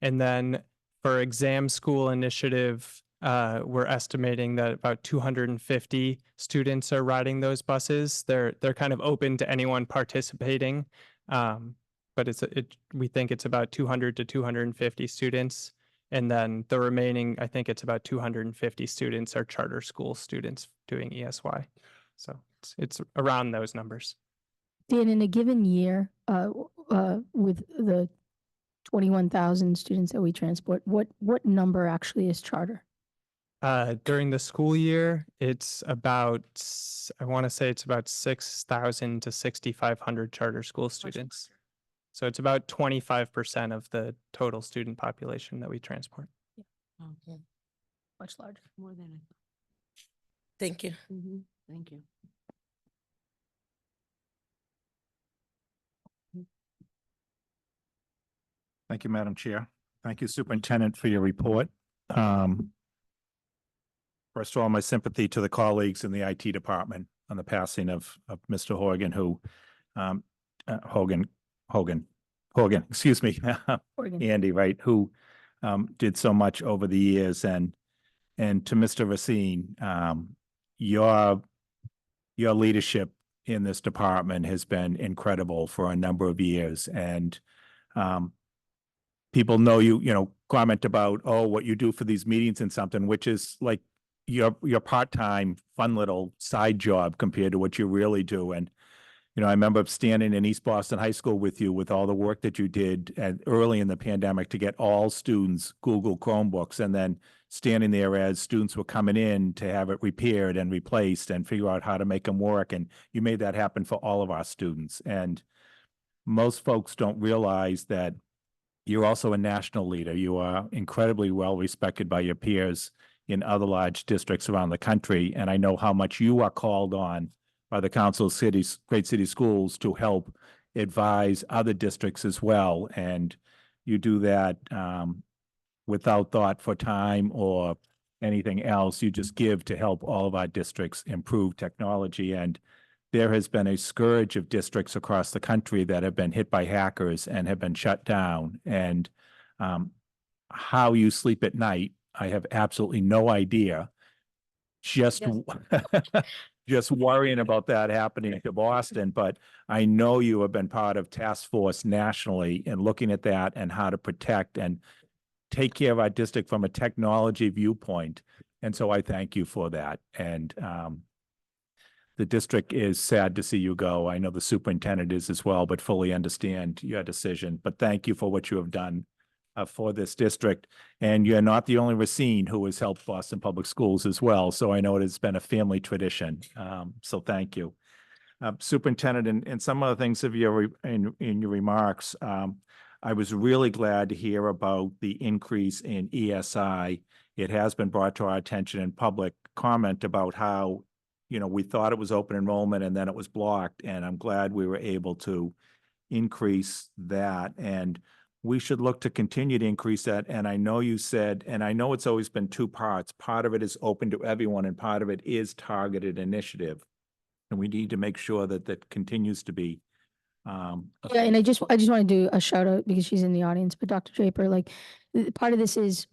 And then for exam school initiative, we're estimating that about 250 students are riding those buses. They're kind of open to anyone participating. But we think it's about 200 to 250 students. And then the remaining, I think it's about 250 students are charter school students doing ESY. So it's around those numbers. Dan, in a given year, with the 21,000 students that we transport, what number actually is charter? During the school year, it's about, I want to say it's about 6,000 to 6,500 charter school students. So it's about 25% of the total student population that we transport. Okay. Much larger. More than I Thank you. thought. Thank you. Thank you, Madam Chair. Thank you, Superintendent, for your report. First of all, my sympathy to the colleagues in the IT department on the passing of Mr. Horgan, who, Horgan, excuse me, Oregon. Andy, right, who did so much over the years. And to Mr. Racine, your leadership in this department has been incredible for a number of years. And people know you comment about, oh, what you do for these meetings and something, which is like your part-time fun little side job compared to what you really do. And I remember standing in East Boston High School with you with all the work that you did early in the pandemic to get all students Google Chromebooks, and then standing there as students were coming in to have it repaired and replaced and figure out how to make them work. And you made that happen for all of our students. And most folks don't realize that you're also a national leader. You are incredibly well respected by your peers in other large districts around the country. And I know how much you are called on by the Council of Cities, Great City Schools to help advise other districts as well. And you do that without thought for time or anything else. You just give to help all of our districts improve technology. And there has been a scourge of districts across the country that have been hit by hackers and have been shut down. And how you sleep at night, I have absolutely no idea. Just, just worrying about that happening to Boston, but I know you have been part of task force nationally and looking at that and how to protect and take care of our district from a technology viewpoint. And so I thank you for that. And the district is sad to see you go. I know the superintendent is as well, but fully understand your decision. But thank you for what you have done for this district. And you're not the only Racine who has helped Boston Public Schools as well. So I know it has been a family tradition. So thank you. Superintendent, and some of the things of your in your remarks, I was really glad to hear about the increase in ESI. It has been brought to our attention in public comment about how, you know, we thought it was open enrollment and then it was blocked. And I'm glad we were able to increase that. And we should look to continue to increase that. And I know you said, and I know it's always been two parts. Part of it is open to everyone and part of it is targeted initiative. And we need to make sure that that continues to be. Yeah, and I just want to do a shout out because she's in the audience, but Dr. Draper, like part of this is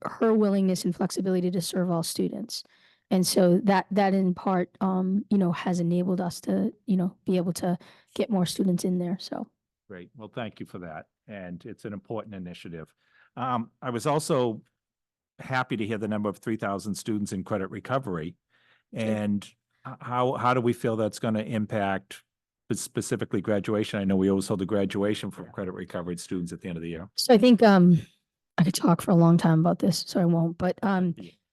her willingness and flexibility to serve all students. And so that in part, you know, has enabled us to, you know, be able to get more students in there. So. Great. Well, thank you for that. And it's an important initiative. I was also happy to hear the number of 3,000 students in credit recovery. And how do we feel that's going to impact specifically graduation? I know we always hold the graduation for credit recovery students at the end of the year. So I think I could talk for a long time about this, so I won't. But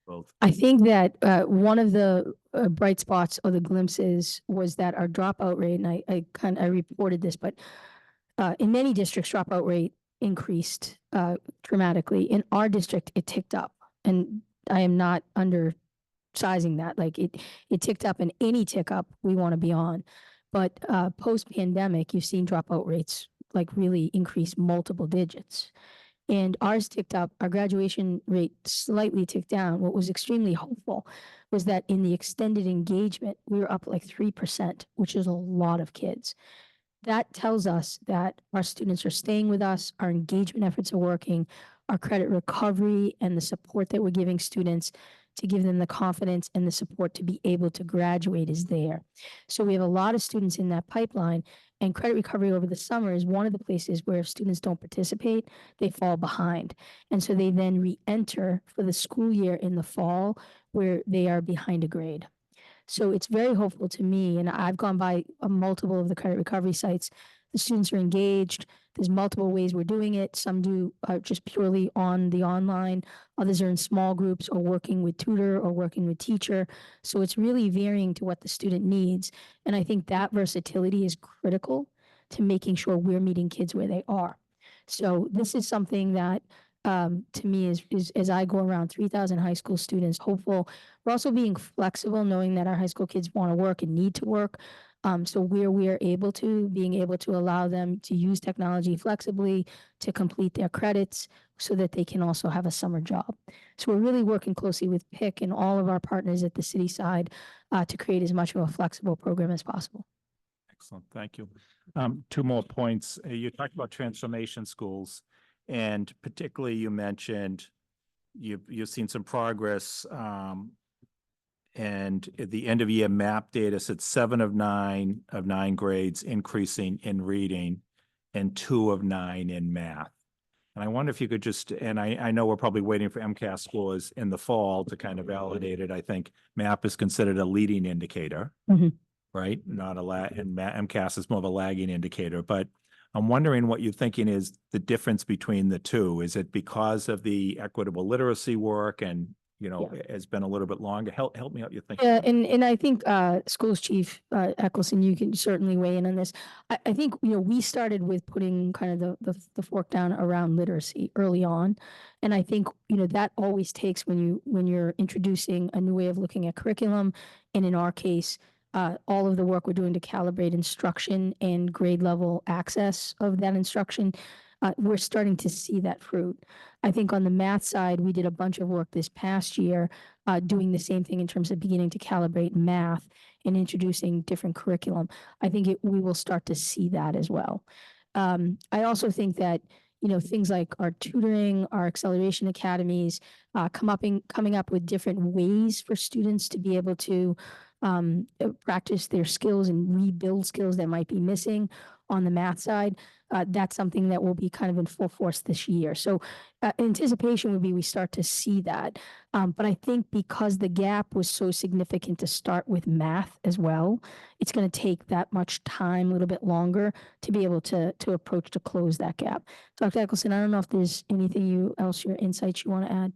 Both. I think that one of the bright spots or the glimpses was that our dropout rate, and I reported this, but in many districts, dropout rate increased dramatically. In our district, it ticked up, and I am not undersizing that. Like it ticked up, and any tick up we want to be on. But post pandemic, you've seen dropout rates like really increase multiple digits. And ours ticked up, our graduation rate slightly ticked down. What was extremely hopeful was that in the extended engagement, we were up like 3%, which is a lot of kids. That tells us that our students are staying with us, our engagement efforts are working, our credit recovery and the support that we're giving students to give them the confidence and the support to be able to graduate is there. So we have a lot of students in that pipeline, and credit recovery over the summer is one of the places where if students don't participate, they fall behind. And so they then re-enter for the school year in the fall where they are behind a grade. So it's very hopeful to me, and I've gone by multiple of the credit recovery sites. The students are engaged. There's multiple ways we're doing it. Some do just purely on the online. Others are in small groups or working with tutor or working with teacher. So it's really varying to what the student needs. And I think that versatility is critical to making sure we're meeting kids where they are. So this is something that to me is as I go around 3,000 high school students, hopeful. We're also being flexible, knowing that our high school kids want to work and need to work. So where we are able to, being able to allow them to use technology flexibly to complete their credits so that they can also have a summer job. So we're really working closely with PIC and all of our partners at the city side to create as much of a flexible program as possible. Excellent. Thank you. Two more points. You talked about transformation schools, and particularly you mentioned you've seen some progress. And at the end of year map data said 7 of 9 grades increasing in reading and 2 of 9 in math. And I wonder if you could just, and I know we're probably waiting for MCAS scores in the fall to kind of validate it. I think MAP is considered a leading indicator, right? Not and MCAS is more of a lagging indicator, but I'm wondering what you're thinking is the difference between the two. Is it because of the equitable literacy work and has been a little bit longer. Help me out, you think? Yeah, and I think Schools Chief Eccleston, you can certainly weigh in on this. I think, we started with putting kind of the fork down around literacy early on. And I think, that always takes when you're introducing a new way of looking at curriculum. And in our case, all of the work we're doing to calibrate instruction and grade level access of that instruction, we're starting to see that fruit. I think on the math side, we did a bunch of work this past year doing the same thing in terms of beginning to calibrate math and introducing different curriculum. I think we will start to see that as well. I also think that, things like our tutoring, our acceleration academies, coming up with different ways for students to be able to practice their skills and rebuild skills that might be missing on the math side. That's something that will be kind of in full force this year. So anticipation would be we start to see that. But I think because the gap was so significant to start with math as well, it's going to take that much time, a little bit longer to be able to approach to close that gap. Dr. Eccleston, I don't know if there's anything your insights you want to add.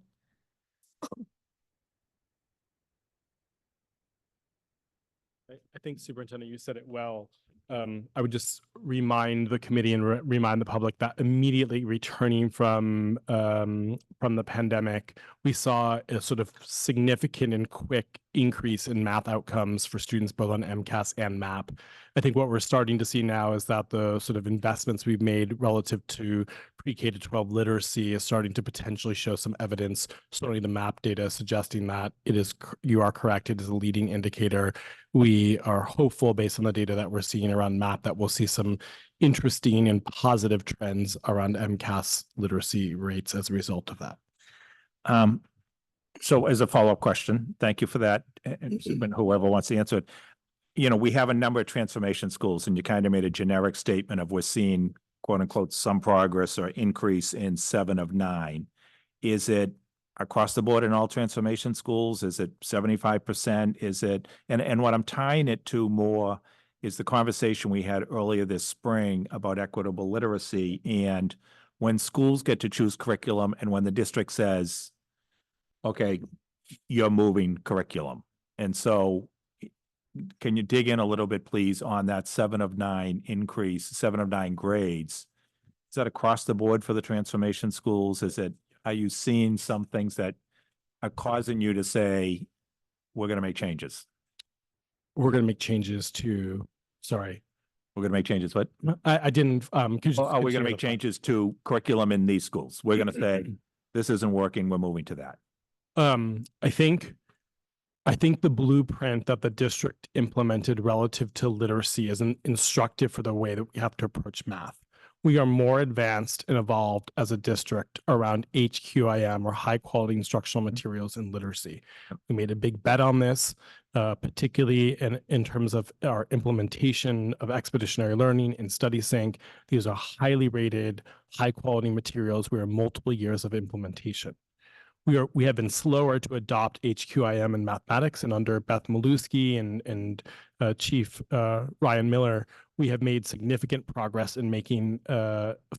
I think Superintendent, you said it well. I would just remind the committee and remind the public that immediately returning from the pandemic, we saw a sort of significant and quick increase in math outcomes for students both on MCAS and MAP. I think what we're starting to see now is that the sort of investments we've made relative to pre-K to 12 literacy is starting to potentially show some evidence, certainly the MAP data suggesting that you are correct, it is a leading indicator. We are hopeful based on the data that we're seeing around MAP that we'll see some interesting and positive trends around MCAS literacy rates as a result of that. So as a follow-up question, thank you for that. And whoever wants to answer it, we have a number of transformation schools, and you kind of made a generic statement of we're seeing, quote unquote, some progress or increase in 7 of 9. Is it across the board in all transformation schools? Is it 75%? Is it, and what I'm tying it to more is the conversation we had earlier this spring about equitable literacy, and when schools get to choose curriculum and when the district says, okay, you're moving curriculum. And so can you dig in a little bit, please, on that 7 of 9 increase, 7 of 9 grades? Is that across the board for the transformation schools? Are you seeing some things that are causing you to say, we're going to make changes? We're going to make changes to, sorry. We're going to make changes, what? I didn't, are we going to make changes to curriculum in these schools? We're going to say, this isn't working, we're moving to that. I think the blueprint that the district implemented relative to literacy is instructive for the way that we have to approach math. We are more advanced and evolved as a district around HQIM, or high quality instructional materials in literacy. We made a big bet on this, particularly in terms of our implementation of expeditionary learning and study sync. These are highly rated, high quality materials. We are multiple years of implementation. We have been slower to adopt HQIM in mathematics, and under Beth Malusky and Chief Ryan Miller, we have made significant progress in making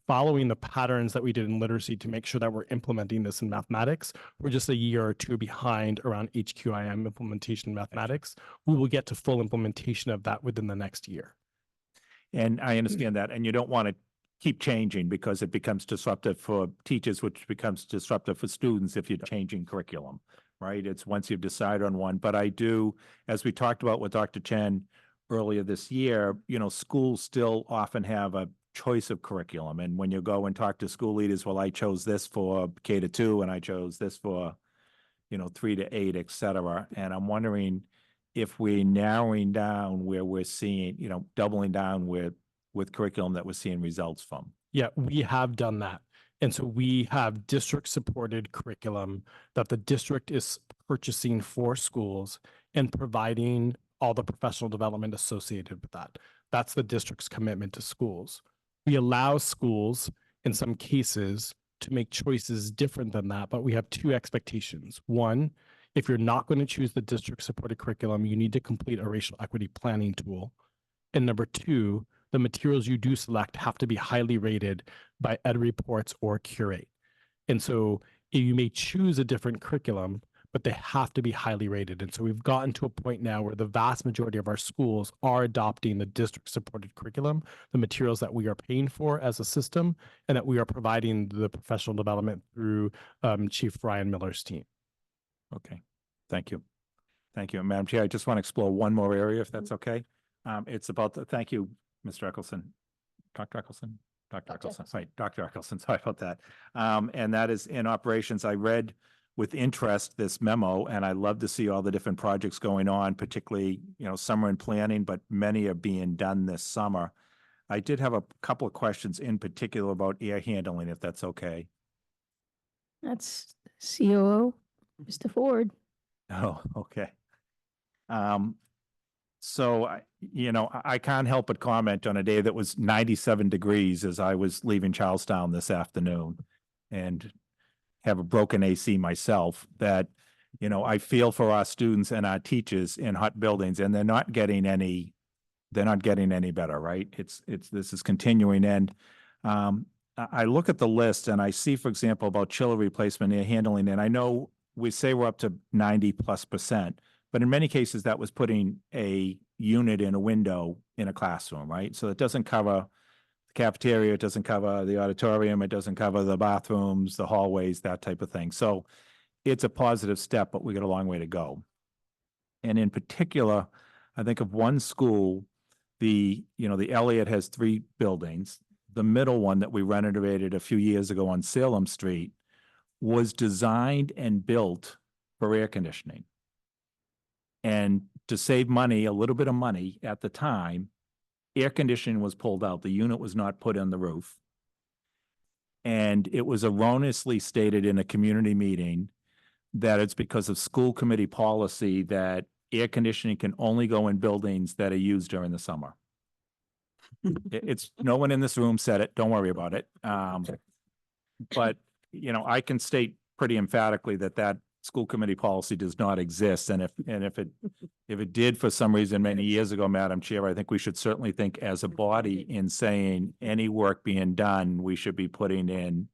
following the patterns that we did in literacy to make sure that we're implementing this in mathematics. We're just a year or two behind around HQIM implementation in mathematics. We will get to full implementation of that within the next year. And I understand that, and you don't want to keep changing because it becomes disruptive for teachers, which becomes disruptive for students if you're changing curriculum, right? It's once you've decided on one. But I do, as we talked about with Dr. Chen earlier this year, schools still often have a choice of curriculum. And when you go and talk to school leaders, well, I chose this for K to 2 and I chose this for, 3 to 8, et cetera. And I'm wondering if we're narrowing down where we're seeing, doubling down with curriculum that we're seeing results from. Yeah, we have done that. And so we have district supported curriculum that the district is purchasing for schools and providing all the professional development associated with that. That's the district's commitment to schools. We allow schools in some cases to make choices different than that, but we have 2 expectations. One, if you're not going to choose the district supported curriculum, you need to complete a racial equity planning tool. And number 2, the materials you do select have to be highly rated by Ed Reports or Curate. And so you may choose a different curriculum, but they have to be highly rated. And so we've gotten to a point now where the vast majority of our schools are adopting the district supported curriculum, the materials that we are paying for as a system, and that we are providing the professional development through Chief Ryan Miller's team. Okay, thank you. Thank you. And Madam Chair, I just want to explore one more area, if that's okay. It's about the, thank you, Mr. Eccleston. Dr. Eccleston? Dr. Eccleston, right, Dr. Eccleston, sorry about that. And that is in operations. I read with interest this memo, and I love to see all the different projects going on, particularly, summer and planning, but many are being done this summer. I did have a couple of questions in particular about air handling, if that's okay. That's COO, Mr. Ford. Oh, okay. So I can't help but comment on a day that was 97 degrees as I was leaving Charlestown this afternoon and have a broken AC myself, that, I feel for our students and our teachers in hot buildings, and they're not getting any better, right? This is continuing. And I look at the list and I see, for example, about chiller replacement, air handling, and I know we say we're up to 90+%, but in many cases that was putting a unit in a window in a classroom, right? So it doesn't cover the cafeteria, it doesn't cover the auditorium, it doesn't cover the bathrooms, the hallways, that type of thing. So it's a positive step, but we got a long way to go. And in particular, I think of one school, the Elliott has 3 buildings. The middle one that we renovated a few years ago on Salem Street was designed and built for air conditioning. And to save money, a little bit of money at the time, air conditioning was pulled out. The unit was not put on the roof. And it was erroneously stated in a community meeting that it's because of school committee policy that air conditioning can only go in buildings that are used during the summer. It's no one in this room said it. Don't worry about it. But I can state pretty emphatically that school committee policy does not exist. And if it did for some reason many years ago, Madam Chair, I think we should certainly think as a body in saying any work being done, we should be putting in,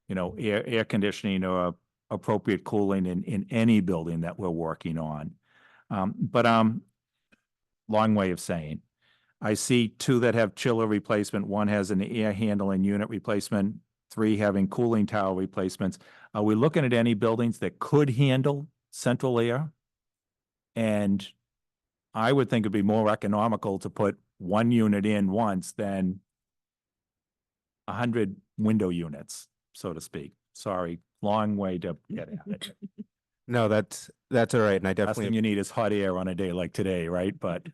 air conditioning or appropriate cooling in any building that we're working on. But long way of saying, I see 2 that have chiller replacement. 1 has an air handling unit replacement, 3 having cooling tower replacements. Are we looking at any buildings that could handle central air? And I would think it'd be more economical to put 1 unit in once than 100 window units, so to speak. Sorry, long way to get at it. No, that's all right. And I Last definitely thing you need is hot air on a day like today, right? But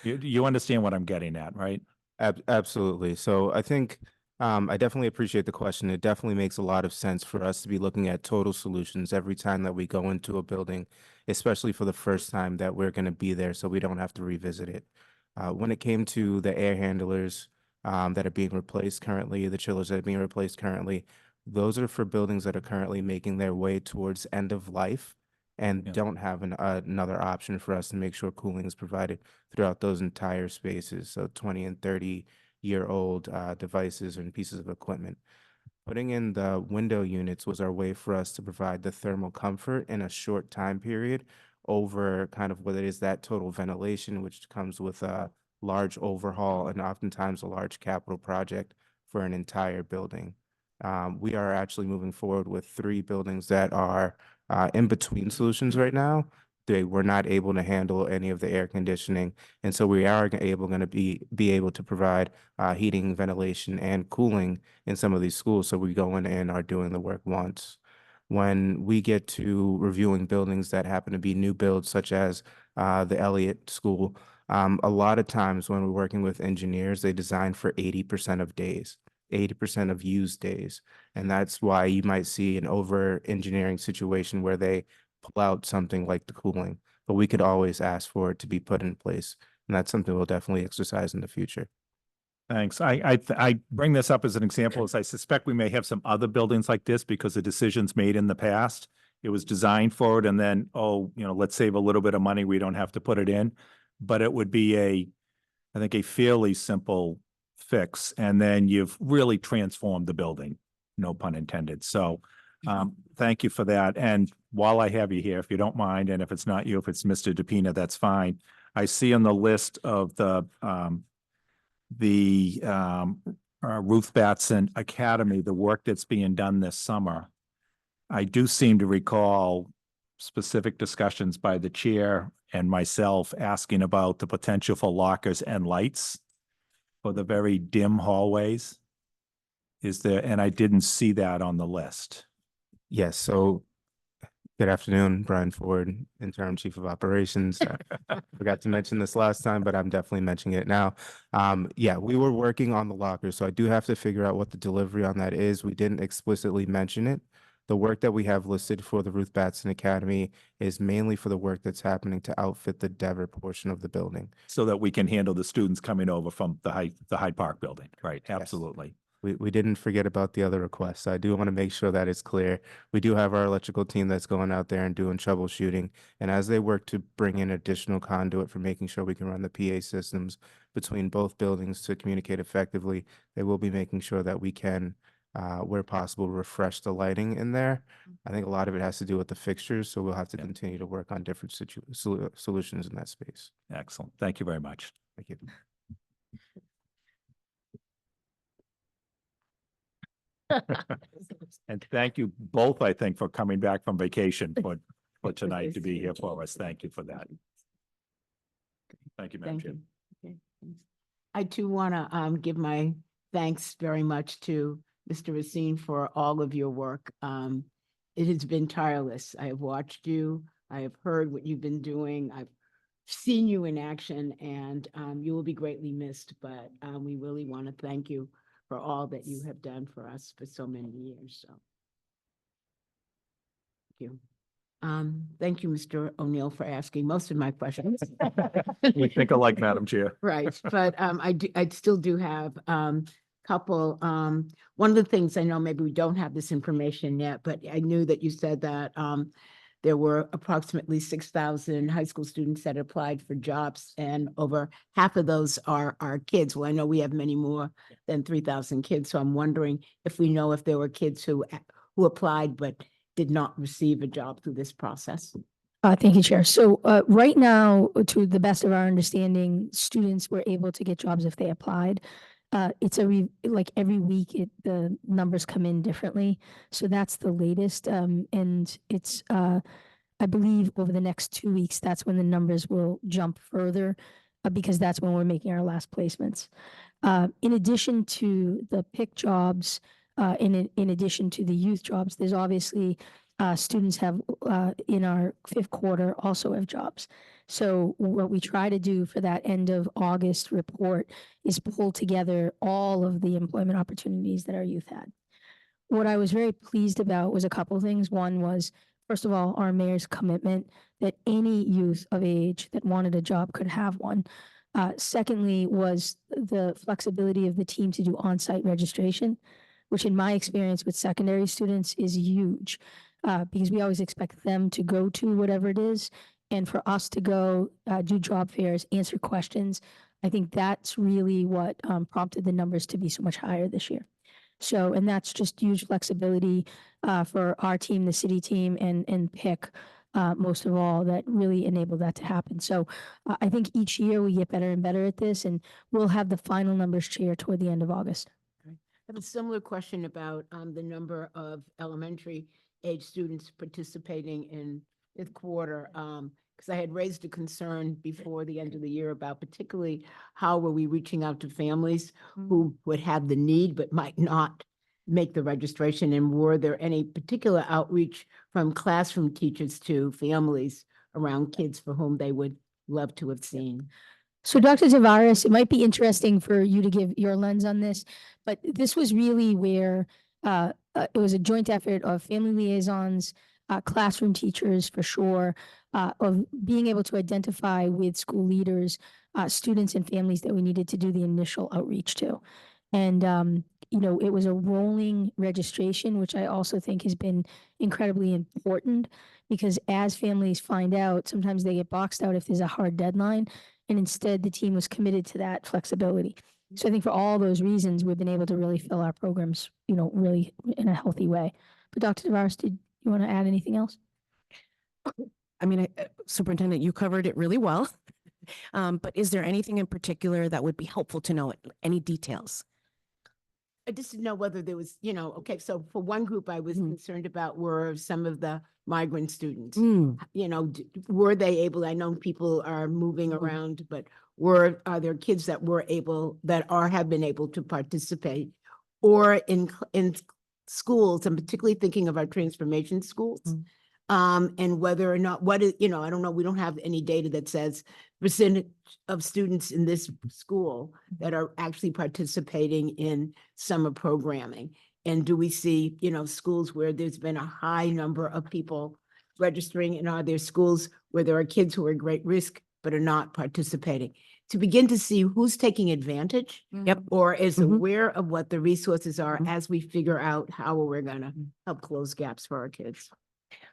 you understand what I'm getting at, right? Absolutely. So I think I definitely appreciate the question. It definitely makes a lot of sense for us to be looking at total solutions every time that we go into a building, especially for the first time that we're going to be there, so we don't have to revisit it. When it came to the air handlers that are being replaced currently, the chillers that are being replaced currently, those are for buildings that are currently making their way towards end of life and Yeah. don't have another option for us to make sure cooling is provided throughout those entire spaces. So 20 and 30-year-old devices and pieces of equipment. Putting in the window units was our way for us to provide the thermal comfort in a short time period over kind of what it is that total ventilation, which comes with a large overhaul and oftentimes a large capital project for an entire building. We are actually moving forward with 3 buildings that are in between solutions right now. They were not able to handle any of the air conditioning, and so we are going to be able to provide heating, ventilation, and cooling in some of these schools. So we go in and are doing the work once. When we get to reviewing buildings that happen to be new builds, such as the Elliott School, a lot of times when we're working with engineers, they design for 80% of days. 80% of used days. And that's why you might see an over engineering situation where they pull out something like the cooling, but we could always ask for it to be put in place. And that's something we'll definitely exercise in the future. Thanks. I bring this up as an example, as I suspect we may have some other buildings like this because of decisions made in the past. It was designed for it and then, let's save a little bit of money. We don't have to put it in, but it would be I think a fairly simple fix. And then you've really transformed the building, no pun intended. So Thank you for that. And while I have you here, if you don't mind, and if it's not you, if it's Mr. DePina, that's fine. I see on the list of the Ruth Batson Academy, the work that's being done this summer. I do seem to recall specific discussions by the chair and myself asking about the potential for lockers and lights for the very dim hallways. Is there, and I didn't see that on the list. Yes, so good afternoon, Brian Ford, Interim Chief of Operations. I forgot to mention this last time, but I'm definitely mentioning it now. Yeah, we were working on the lockers, so I do have to figure out what the delivery on that is. We didn't explicitly mention it. The work that we have listed for the Ruth Batson Academy is mainly for the work that's happening to outfit the Dever portion of the building. So that we can handle the students coming over from the Hyde Park building, right? Yes. Absolutely. We didn't forget about the other requests. I do want to make sure that it's clear. We do have our electrical team that's going out there and doing troubleshooting. And as they work to bring in additional conduit for making sure we can run the PA systems between both buildings to communicate effectively, they will be making sure that we can, where possible, refresh the lighting in there. I think a lot of it has to do with the fixtures, so we'll have to continue to work on different solutions in that space. Excellent. Thank you very much. Thank you. And thank you both, I think, for coming back from vacation for tonight to be here for us. Thank you for that. Thank you, Madam Thank Chair. you. Okay, thanks. I too want to give my thanks very much to Mr. Racine for all of your work. It has been tireless. I have watched you. I have heard what you've been doing. I've seen you in action, and you will be greatly missed, but we really want to thank you for all that you have done for us for so many years. So thank you. Thank you, Mr. O'Neill, for asking most of my questions. We think alike, Madam Chair. Right, but I still do have couple, one of the things I know, maybe we don't have this information yet, but I knew that you said that there were approximately 6,000 high school students that applied for jobs, and over half of those are kids. Well, I know we have many more than 3,000 kids, so I'm wondering if we know if there were kids who applied but did not receive a job through this process. Thank you, Chair. So right now, to the best of our understanding, students were able to get jobs if they applied. It's like every week the numbers come in differently. So that's the latest. And it's, I believe over the next 2 weeks, that's when the numbers will jump further because that's when we're making our last placements. In addition to the PIC jobs, in addition to the youth jobs, there's obviously students have in our 5th quarter also have jobs. So what we try to do for that end of August report is pull together all of the employment opportunities that our youth had. What I was very pleased about was a couple of things. One was, first of all, our mayor's commitment that any youth of age that wanted a job could have one. Secondly was the flexibility of the team to do on-site registration, which in my experience with secondary students is huge. Because we always expect them to go to whatever it is, and for us to go do job fairs, answer questions. I think that's really what prompted the numbers to be so much higher this year. So, and that's just huge flexibility for our team, the city team, and PIC, most of all, that really enabled that to happen. So I think each year we get better and better at this, and we'll have the final numbers, Chair, toward the end of August. I have a similar question about the number of elementary age students participating in 5th quarter, because I had raised a concern before the end of the year about particularly how were we reaching out to families who would have the need but might not make the registration, and were there any particular outreach from classroom teachers to families around kids for whom they would love to have seen? So Dr. Tavares, it might be interesting for you to give your lens on this, but this was really where it was a joint effort of family liaisons, classroom teachers for sure, of being able to identify with school leaders, students and families that we needed to do the initial outreach to. And, you know, it was a rolling registration, which I also think has been incredibly important because as families find out, sometimes they get boxed out if there's a hard deadline. And instead, the team was committed to that flexibility. So I think for all those reasons, we've been able to really fill our programs, you know, really in a healthy way. But Dr. Tavares, did you want to add anything else? I mean, Superintendent, you covered it really well. But is there anything in particular that would be helpful to know? Any details? I just didn't know whether there was, okay, so for one group I was concerned about were some of the migrant students. Were they able, I know people are moving around, but are there kids that have been able to participate? Or in schools, I'm particularly thinking of our transformation schools. And whether or not, I don't know, we don't have any data that says percentage of students in this school that are actually participating in summer programming. And do we see, schools where there's been a high number of people registering, and are there schools where there are kids who are at great risk but are not participating? To begin to see who's taking advantage. Yep. Or is aware of what the resources are as we figure out how we're gonna help close gaps for our kids.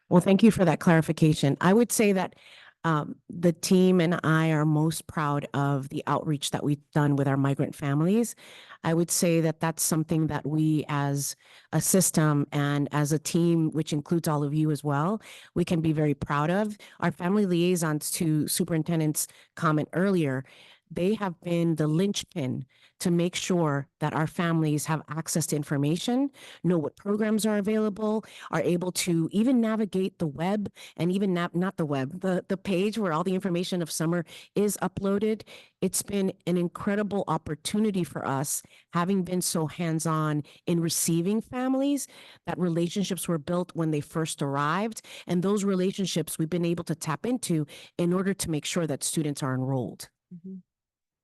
Well, thank you for that clarification. I would say that the team and I are most proud of the outreach that we've done with our migrant families. I would say that that's something that we as a system and as a team, which includes all of you as well, we can be very proud of. Our family liaisons, to Superintendent's comment earlier, they have been the linchpin to make sure that our families have access to information, know what programs are available, are able to even navigate the web, and even not the web, the page where all the information of summer is uploaded. It's been an incredible opportunity for us, having been so hands-on in receiving families, that relationships were built when they first arrived. And those relationships we've been able to tap into in order to make sure that students are enrolled.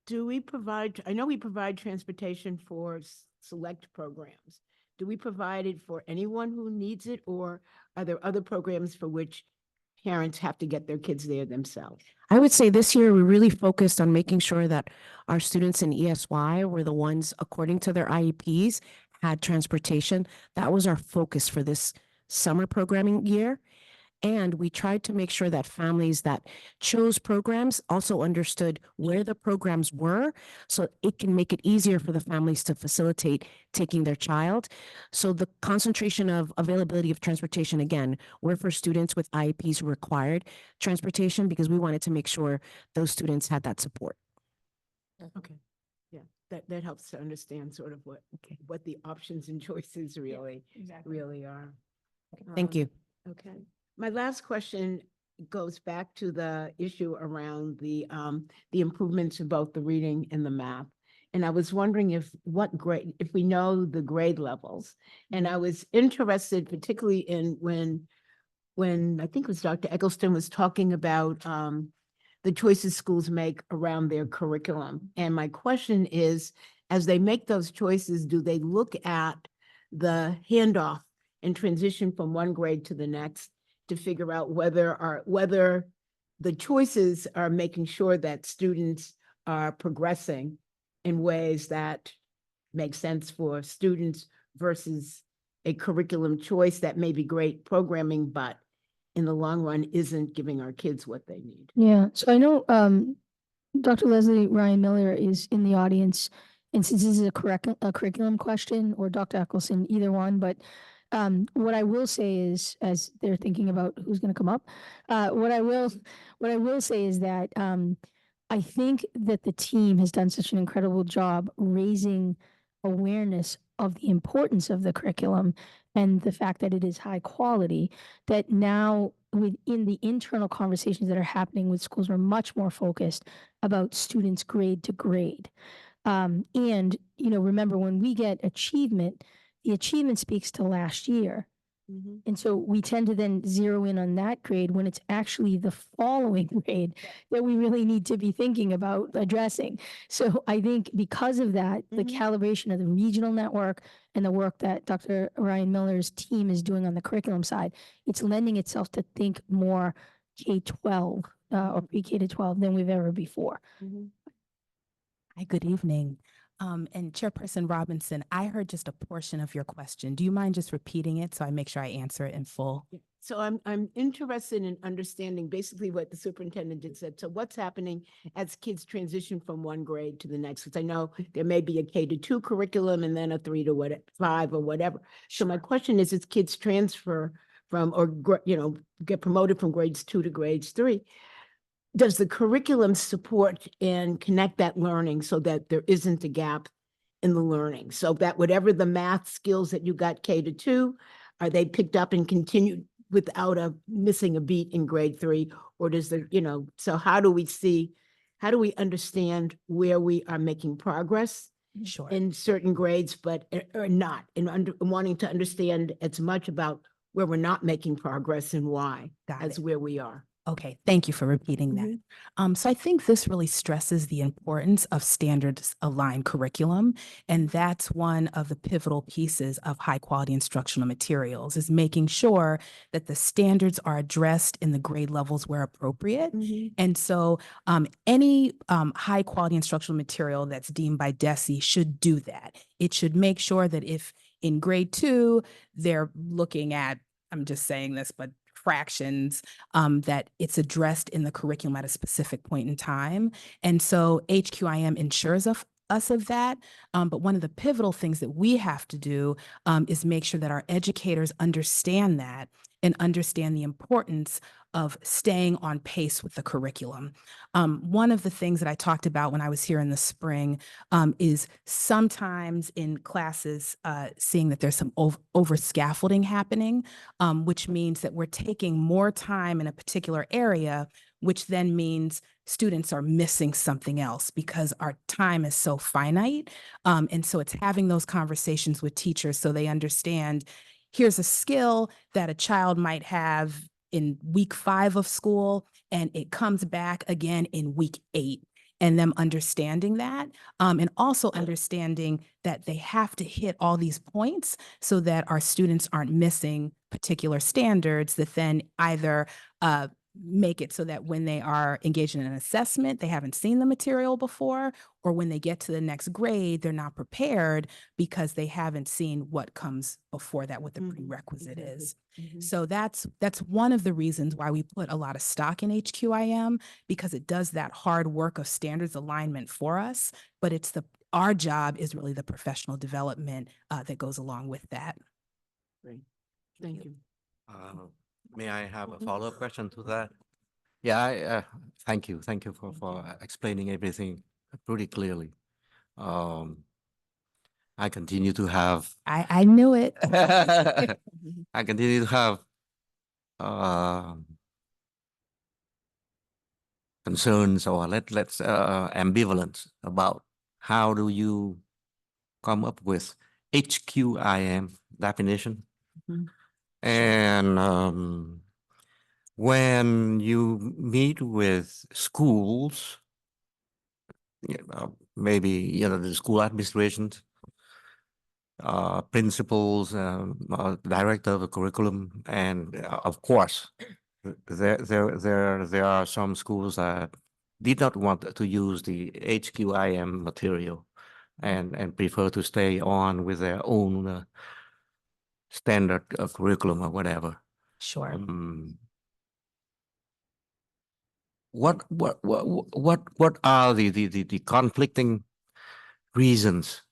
Do we provide, I know we provide transportation for select programs. Do we provide it for anyone who needs it, or are there other programs for which parents have to get their kids there themselves? I would say this year we really focused on making sure that our students in ESY were the ones, according to their IEPs, had transportation. That was our focus for this summer programming year. And we tried to make sure that families that chose programs also understood where the programs were, so it can make it easier for the families to facilitate taking their child. So the concentration of availability of transportation, again, were for students with IEPs who required transportation, because we wanted to make sure those students had that support. Okay, yeah, that helps to understand sort of what the options and choices really are. Thank you. Okay. My last question goes back to the issue around the improvements in both the reading and the math. And I was wondering if we know the grade levels. And I was interested particularly in when I think it was Dr. Eggleston was talking about the choices schools make around their curriculum. And my question is, as they make those choices, do they look at the handoff and transition from one grade to the next to figure out whether the choices are making sure that students are progressing in ways that make sense for students versus a curriculum choice that may be great programming, but in the long run isn't giving our kids what they need? Yeah, so I know Dr. Leslie Ryan Miller is in the audience, and since this is a curriculum question, or Dr. Eccleston, either one, but what I will say is, as they're thinking about who's going to come up, what I will say is that I think that the team has done such an incredible job raising awareness of the importance of the curriculum and the fact that it is high quality, that now within the internal conversations that are happening with schools, we're much more focused about students grade to grade. And, remember, when we get achievement, the achievement speaks to last year. And so we tend to then zero in on that grade when it's actually the following grade that we really need to be thinking about addressing. So I think because of that, the calibration of the regional network and the work that Dr. Ryan Miller's team is doing on the curriculum side, it's lending itself to think more K-12 or pre-K to 12 than we've ever before. Hi, good evening. And Chairperson Robinson, I heard just a portion of your question. Do you mind just repeating it so I make sure I answer it in full? So I'm interested in understanding basically what the superintendent just said. So what's happening as kids transition from one grade to the next? Because I know there may be a K-2 curriculum and then a 3 to 5 or whatever. So my question is, as kids transfer from, or get promoted from grades 2 to grades 3, does the curriculum support and connect that learning so that there isn't a gap in the learning? So that whatever the math skills that you got K-2, are they picked up and continued without missing a beat in grade 3? Or does so how do we understand where we are making progress Sure. in certain grades, but or not, and wanting to understand as much about where we're not making progress and why Got as it. where we are? Okay, thank you for repeating that. So I think this really stresses the importance of standards aligned curriculum. And that's one of the pivotal pieces of high quality instructional materials, is making sure that the standards are addressed in the grade levels where appropriate. And so any high quality instructional material that's deemed by DESE should do that. It should make sure that if in grade 2, they're looking at, I'm just saying this, but fractions, that it's addressed in the curriculum at a specific point in time. And so HQIM ensures us of that. But one of the pivotal things that we have to do is make sure that our educators understand that and understand the importance of staying on pace with the curriculum. One of the things that I talked about when I was here in the spring is sometimes in classes seeing that there's some over scaffolding happening, which means that we're taking more time in a particular area, which then means students are missing something else because our time is so finite. And so it's having those conversations with teachers so they understand, here's a skill that a child might have in week 5 of school, and it comes back again in week 8. And them understanding that, and also understanding that they have to hit all these points so that our students aren't missing particular standards that then either make it so that when they are engaged in an assessment, they haven't seen the material before, or when they get to the next grade, they're not prepared because they haven't seen what comes before that, what the prerequisite is. So that's one of the reasons why we put a lot of stock in HQIM, because it does that hard work of standards alignment for us, but our job is really the professional development that goes along with that. Great. Thank you. May I have a follow-up question to that? Yeah, thank you. Thank you for explaining everything pretty clearly. I continue to have I knew it. I continue to have concerns, or let's ambivalence about how do you come up with HQIM definition. And when you meet with schools, maybe the school administrations, principals, director of the curriculum, and of course, there are some schools that did not want to use the HQIM material and prefer to stay on with their own standard curriculum or whatever. Sure. What are the conflicting reasons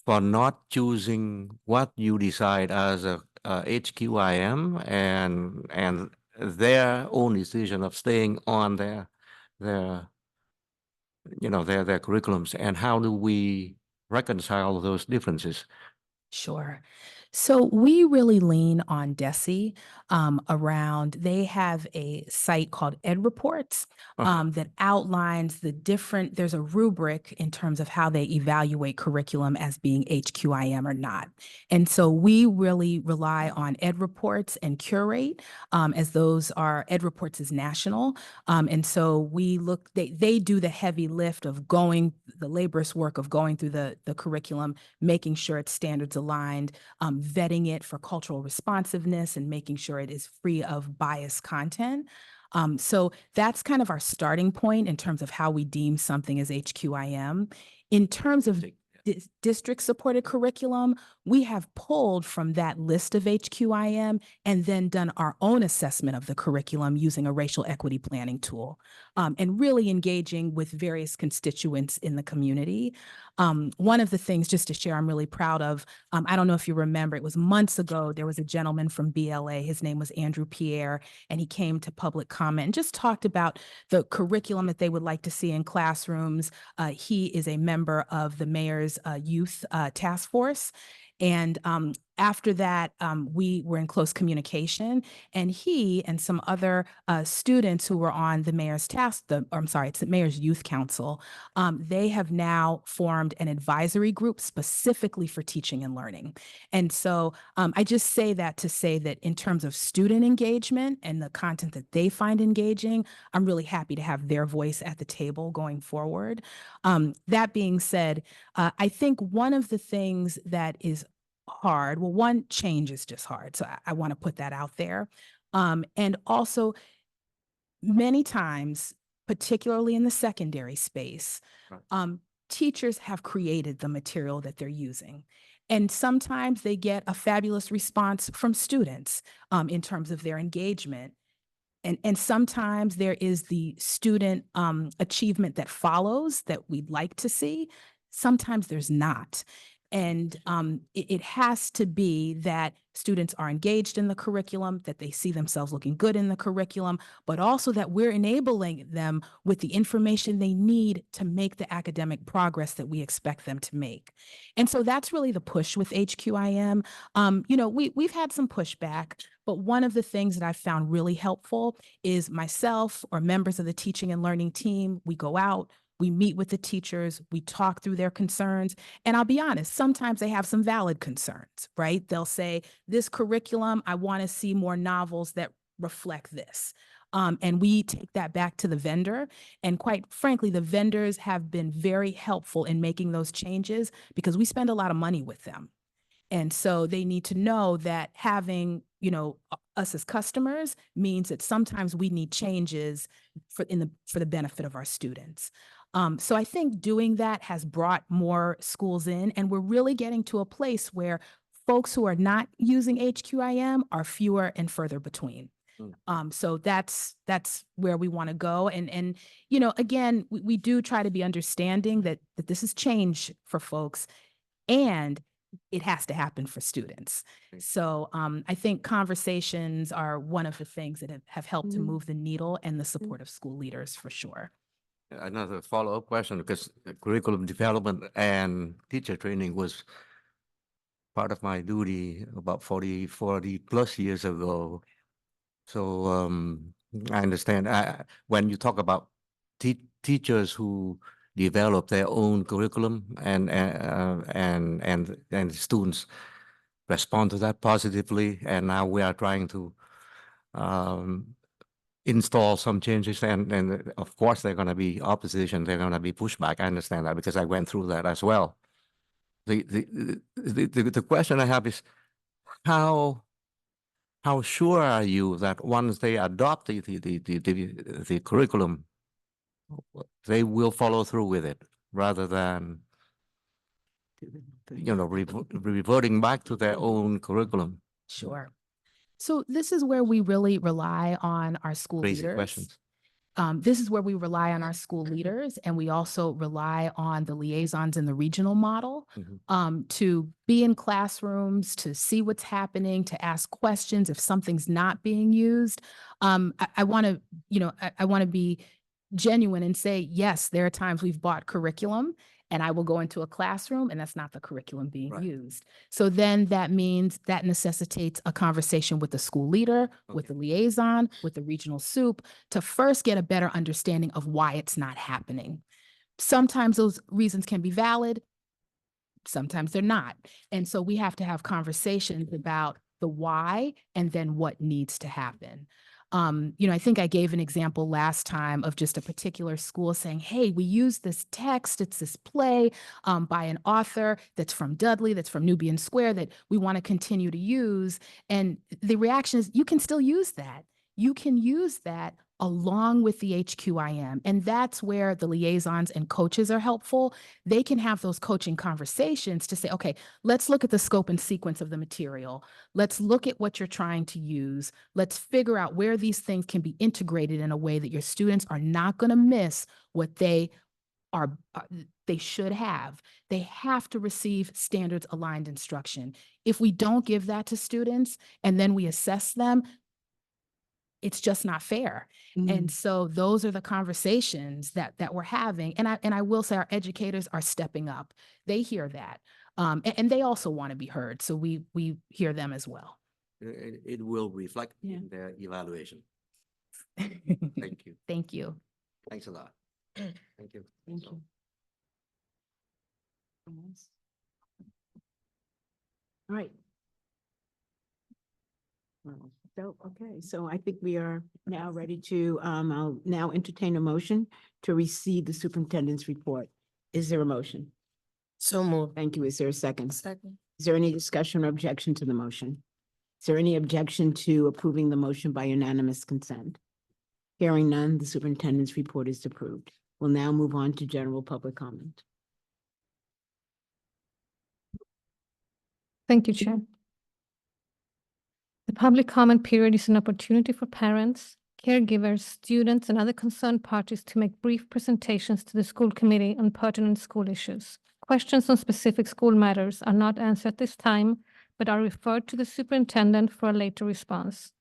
for not choosing what you decide as a HQIM and their own decision of staying on their curriculums, and how do we reconcile those differences? Sure. So we really lean on DESE around, they have a site called Ed Reports that outlines there's a rubric in terms of how they evaluate curriculum as being HQIM or not. And so we really rely on Ed Reports and Curate, as Ed Reports is national. And so they do the heavy lift of the laborious work of going through the curriculum, making sure it's standards aligned, vetting it for cultural responsiveness, and making sure it is free of biased content. So that's kind of our starting point in terms of how we deem something as HQIM. In terms of district-supported curriculum, we have pulled from that list of HQIM and then done our own assessment of the curriculum using a racial equity planning tool, and really engaging with various constituents in the community. One of the things, just to share, I'm really proud of, I don't know if you remember, it was months ago, there was a gentleman from BLA, his name was Andrew Pierre, and he came to public comment and just talked about the curriculum that they would like to see in classrooms. He is a member of the mayor's youth task force. And after that, we were in close communication, and he and some other students who were on the mayor's it's the mayor's youth council. They have now formed an advisory group specifically for teaching and learning. And so I just say that to say that in terms of student engagement and the content that they find engaging, I'm really happy to have their voice at the table going forward. That being said, I think one of the things that is hard, well, one, change is just hard. So I want to put that out there. And also, many times, particularly in the secondary space, teachers have created the material that they're using. And sometimes they get a fabulous response from students in terms of their engagement. And sometimes there is the student achievement that follows that we'd like to see. Sometimes there's not. And it has to be that students are engaged in the curriculum, that they see themselves looking good in the curriculum, but also that we're enabling them with the information they need to make the academic progress that we expect them to make. And so that's really the push with HQIM. We've had some pushback, but one of the things that I've found really helpful is myself or members of the teaching and learning team, we go out, we meet with the teachers, we talk through their concerns. And I'll be honest, sometimes they have some valid concerns, right? They'll say, this curriculum, I want to see more novels that reflect this. And we take that back to the vendor. And quite frankly, the vendors have been very helpful in making those changes because we spend a lot of money with them. And so they need to know that having, us as customers means that sometimes we need changes for the benefit of our students. So I think doing that has brought more schools in, and we're really getting to a place where folks who are not using HQIM are fewer and further between. So that's where we want to go. And again, we do try to be understanding that this is change for folks, and it has to happen for students. So I think conversations are one of the things that have helped to move the needle, and the support of school leaders for sure. Another follow-up question, because curriculum development and teacher training was part of my duty about 40 plus years ago. So I understand when you talk about teachers who develop their own curriculum and students respond to that positively, and now we are trying to install some changes, and of course there are going to be opposition, there are going to be pushback. I understand that because I went through that as well. The question I have is how sure are you that once they adopt the curriculum, they will follow through with it rather than reverting back to their own curriculum? Sure. So this is where we really rely on our school Crazy leaders. questions. This is where we rely on our school leaders, and we also rely on the liaisons in the regional model to be in classrooms, to see what's happening, to ask questions if something's not being used. I want to be genuine and say, yes, there are times we've bought curriculum and I will go into a classroom and that's not the curriculum being used. So then that means that necessitates a conversation with the school leader, with the liaison, with the regional soup, to first get a better understanding of why it's not happening. Sometimes those reasons can be valid, sometimes they're not. And so we have to have conversations about the why and then what needs to happen. I think I gave an example last time of just a particular school saying, hey, we use this text, it's this play by an author that's from Dudley, that's from Nubian Square, that we want to continue to use. And the reaction is, you can still use that. You can use that, along with the HQIM. And that's where the liaisons and coaches are helpful. They can have those coaching conversations to say, okay, let's look at the scope and sequence of the material. Let's look at what you're trying to use. Let's figure out where these things can be integrated in a way that your students are not going to miss what they they should have. They have to receive standards aligned instruction. If we don't give that to students and then we assess them, it's just not fair. And so those are the conversations that we're having. And I will say our educators are stepping up. They hear that. And they also want to be heard. So we hear them as well. It will reflect Yeah. in their evaluation. Thank you. Thank you. Thanks a lot. Thank you. Thank So- you. All right. Well, so, okay, so I think we are now ready to, I'll now entertain a motion to receive the superintendent's report. Is there a motion? So moved. Thank you. Is there a second? Second. Is there any discussion or objection to the motion? Is there any objection to approving the motion by unanimous consent? Hearing none, the superintendent's report is approved. We'll now move on to general public comment. Thank you, Chair. The public comment period is an opportunity for parents, caregivers, students, and other concerned parties to make brief presentations to the school committee on pertinent school issues. Questions on specific school matters are not answered at this time, but are referred to the superintendent for a later response.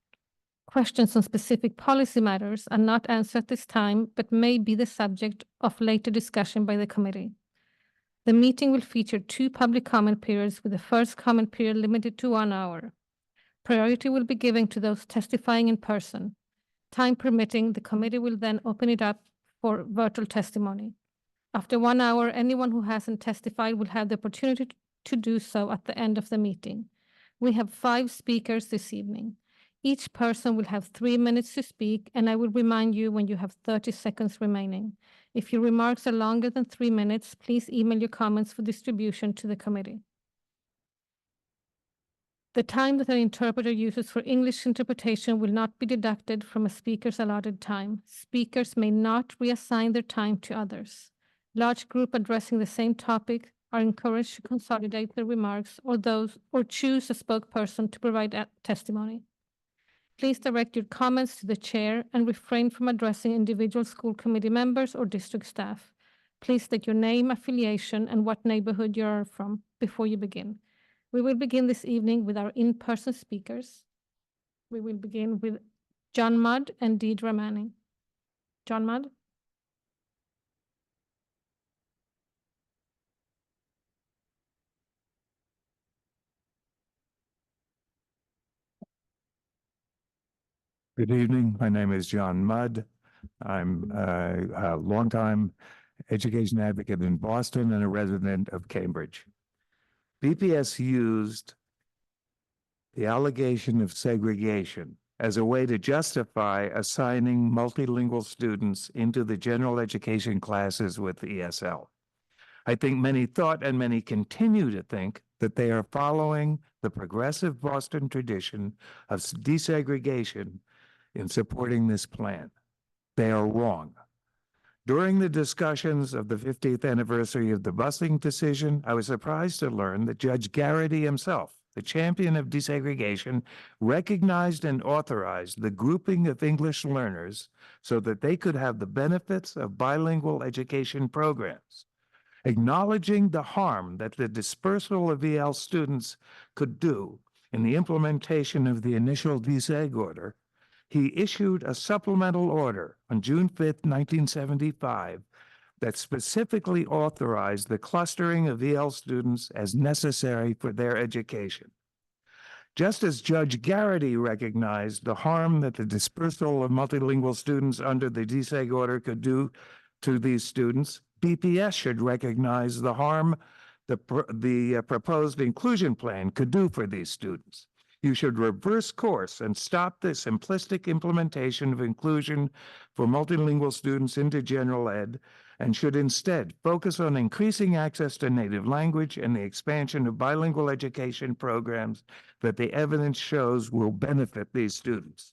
Questions on specific policy matters are not answered at this time, but may be the subject of later discussion by the committee. The meeting will feature 2 public comment periods, with the first comment period limited to 1 hour. Priority will be given to those testifying in person. Time permitting, the committee will then open it up for virtual testimony. After 1 hour, anyone who hasn't testified will have the opportunity to do so at the end of the meeting. We have 5 speakers this evening. Each person will have 3 minutes to speak, and I will remind you when you have 30 seconds remaining. If your remarks are longer than 3 minutes, please email your comments for distribution to the committee. The time that an interpreter uses for English interpretation will not be deducted from a speaker's allotted time. Speakers may not reassign their time to others. Large group addressing the same topic are encouraged to consolidate their remarks or choose a spokesperson to provide testimony. Please direct your comments to the chair and refrain from addressing individual school committee members or district staff. Please state your name, affiliation, and what neighborhood you are from before you begin. We will begin this evening with our in-person speakers. We will begin with John Mudd and Deidre Manning. John Mudd. Good evening. My name is John Mudd. I'm a longtime education advocate in Boston and a resident of Cambridge. BPS used the allegation of segregation as a way to justify assigning multilingual students into the general education classes with ESL. I think many thought and many continue to think that they are following the progressive Boston tradition of desegregation in supporting this plan. They are wrong. During the discussions of the 50th anniversary of the busing decision, I was surprised to learn that Judge Garrity himself, the champion of desegregation, recognized and authorized the grouping of English learners so that they could have the benefits of bilingual education programs. Acknowledging the harm that the dispersal of EL students could do in the implementation of the initial deseg order, he issued a supplemental order on June 5th, 1975, that specifically authorized the clustering of EL students as necessary for their education. Just as Judge Garrity recognized the harm that the dispersal of multilingual students under the deseg order could do to these students, BPS should recognize the harm the proposed inclusion plan could do for these students. You should reverse course and stop the simplistic implementation of inclusion for multilingual students into general ed, and should instead focus on increasing access to native language and the expansion of bilingual education programs that the evidence shows will benefit these students.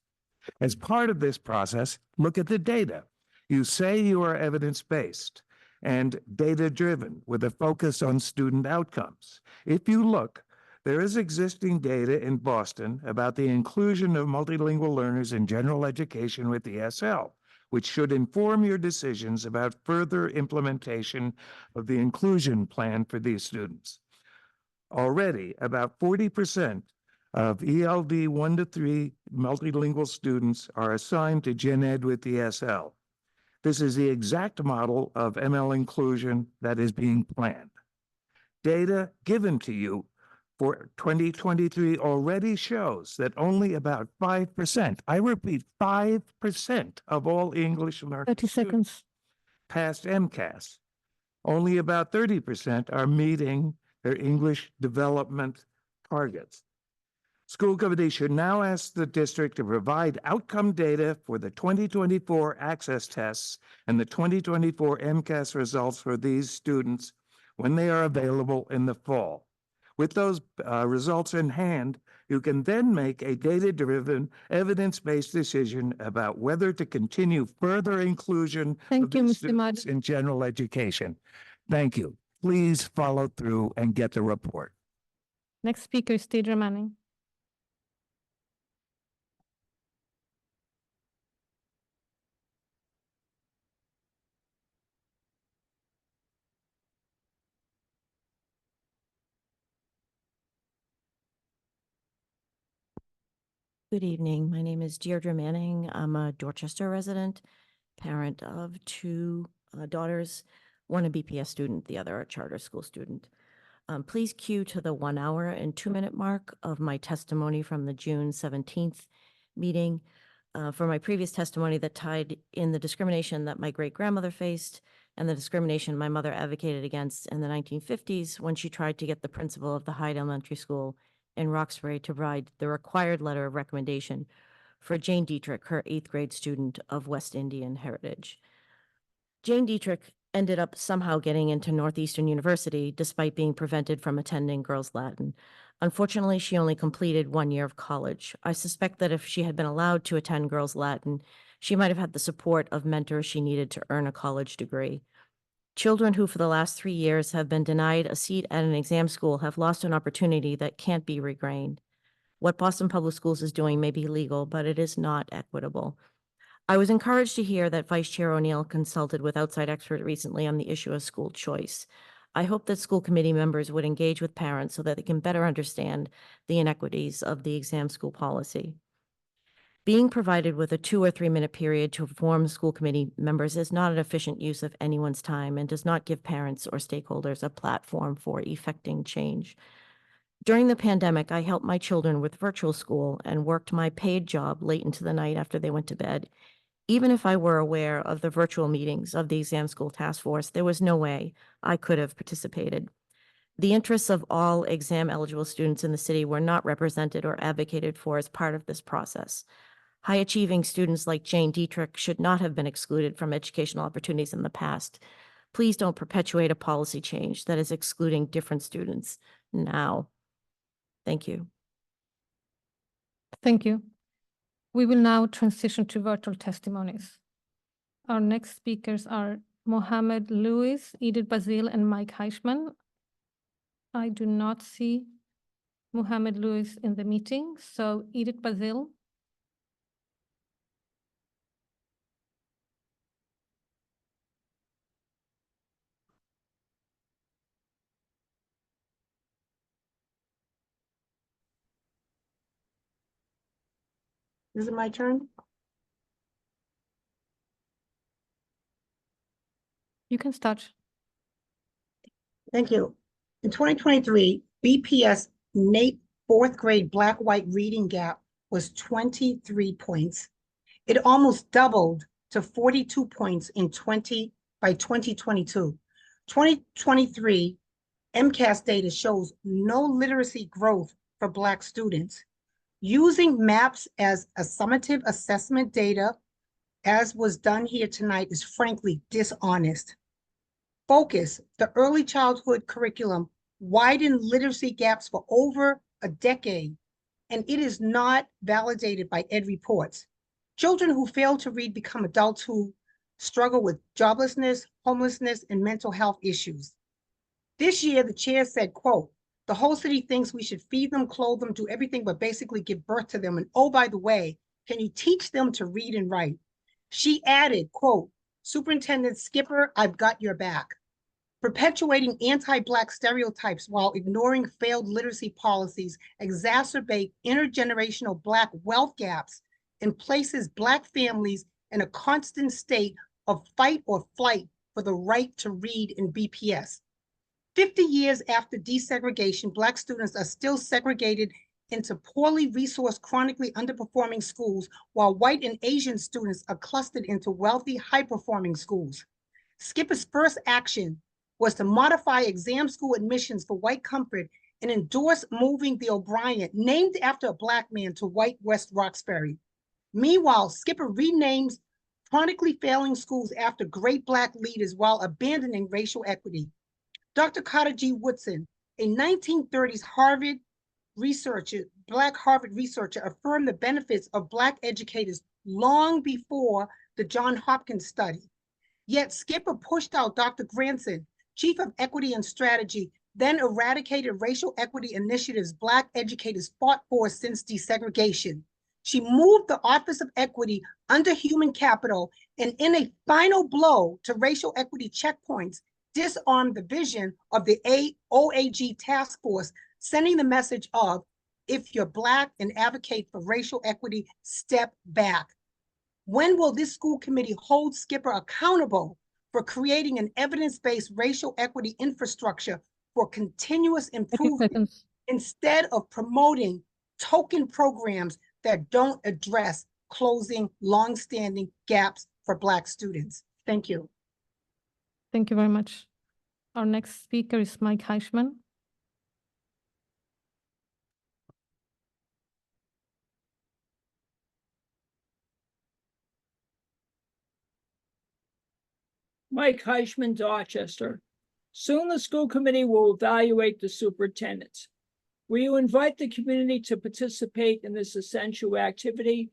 As part of this process, look at the data. You say you are evidence-based and data-driven with a focus on student outcomes. If you look, there is existing data in Boston about the inclusion of multilingual learners in general education with ASL, which should inform your decisions about further implementation of the inclusion plan for these students. Already, about 40% of ELD 1 to 3 multilingual students are assigned to Gen Ed with ESL. This is the exact model of ML inclusion that is being planned. Data given to you for 2023 already shows that only about 5%, I repeat, 5% of all English learners 30 seconds. passed MCAS. Only about 30% are meeting their English development targets. School committee should now ask the district to provide outcome data for the 2024 access tests and the 2024 MCAS results for these students when they are available in the fall. With those results in hand, you can then make a data-driven, evidence-based decision about whether to continue further inclusion Thank of you, these Mr. Madi. students in general education. Thank you. Please follow through and get the report. Next speaker is Deidre Manning. Good evening. My name is Deirdre Manning. I'm a Dorchester resident, parent of two daughters, one a BPS student, the other a charter school student. Please cue to the 1 hour and 2 minute mark of my testimony from the June 17th meeting. For my previous testimony that tied in the discrimination that my great-grandmother faced and the discrimination my mother advocated against in the 1950s when she tried to get the principal of the Hyde Elementary School in Roxbury to provide the required letter of recommendation for Jane Dietrich, her 8th grade student of West Indian heritage. Jane Dietrich ended up somehow getting into Northeastern University despite being prevented from attending Girls Latin. Unfortunately, she only completed 1 year of college. I suspect that if she had been allowed to attend Girls Latin, she might have had the support of mentors she needed to earn a college degree. Children who for the last 3 years have been denied a seat at an exam school have lost an opportunity that can't be regained. What Boston Public Schools is doing may be legal, but it is not equitable. I was encouraged to hear that Vice Chair O'Neill consulted with outside experts recently on the issue of school choice. I hope that school committee members would engage with parents so that they can better understand the inequities of the exam school policy. Being provided with a 2 or 3 minute period to inform school committee members is not an efficient use of anyone's time and does not give parents or stakeholders a platform for effecting change. During the pandemic, I helped my children with virtual school and worked my paid job late into the night after they went to bed. Even if I were aware of the virtual meetings of the exam school task force, there was no way I could have participated. The interests of all exam eligible students in the city were not represented or advocated for as part of this process. High achieving students like Jane Dietrich should not have been excluded from educational opportunities in the past. Please don't perpetuate a policy change that is excluding different students now. Thank you. Thank you. We will now transition to virtual testimonies. Our next speakers are Mohammed Lewis, Edith Bazil, and Mike Heichman. I do not see Mohammed Lewis in the meeting, so Edith Bazil. Is it my turn? You can start. Thank you. In 2023, BPS NAEP 4th grade Black-White reading gap was 23 points. It almost doubled to 42 points by 2022. 2023 MCAS data shows no literacy growth for Black students. Using maps as a summative assessment data, as was done here tonight, is frankly dishonest. Focus, the early childhood curriculum, widened literacy gaps for over a decade, and it is not validated by EdReports. Children who fail to read become adults who struggle with joblessness, homelessness, and mental health issues. This year, the chair said, quote, "The whole city thinks we should feed them, clothe them, do everything but basically give birth to them. And oh, by the way, can you teach them to read and write?" She added, quote, "Superintendent Skipper, I've got your back." Perpetuating anti-Black stereotypes while ignoring failed literacy policies exacerbate intergenerational Black wealth gaps and places Black families in a constant state of fight or flight for the right to read in BPS. 50 years after desegregation, Black students are still segregated into poorly resourced, chronically underperforming schools, while white and Asian students are clustered into wealthy, high-performing schools. Skipper's first action was to modify exam school admissions for White Comfort and endorse moving the O'Brien, named after a Black man, to White West Roxbury. Meanwhile, Skipper renames chronically failing schools after great Black leaders while abandoning racial equity. Dr. Carter G. Woodson, a 1930s Black Harvard researcher, affirmed the benefits of Black educators long before the Johns Hopkins study. Yet Skipper pushed out Dr. Granson, Chief of Equity and Strategy, then eradicated racial equity initiatives Black educators fought for since desegregation. She moved the Office of Equity under Human Capital, and in a final blow to racial equity checkpoints, disarmed the vision of the OAG task force, sending the message of, "If you're Black and advocate for racial equity, step back." When will this school committee hold Skipper accountable for creating an evidence-based racial equity infrastructure for continuous improvement instead of promoting token programs that don't address closing longstanding gaps for Black students? Thank you. Thank you very much. Our next speaker is Mike Heischman. Mike Heischman, Dorchester. Soon the school committee will evaluate the superintendents. Will you invite the community to participate in this essential activity?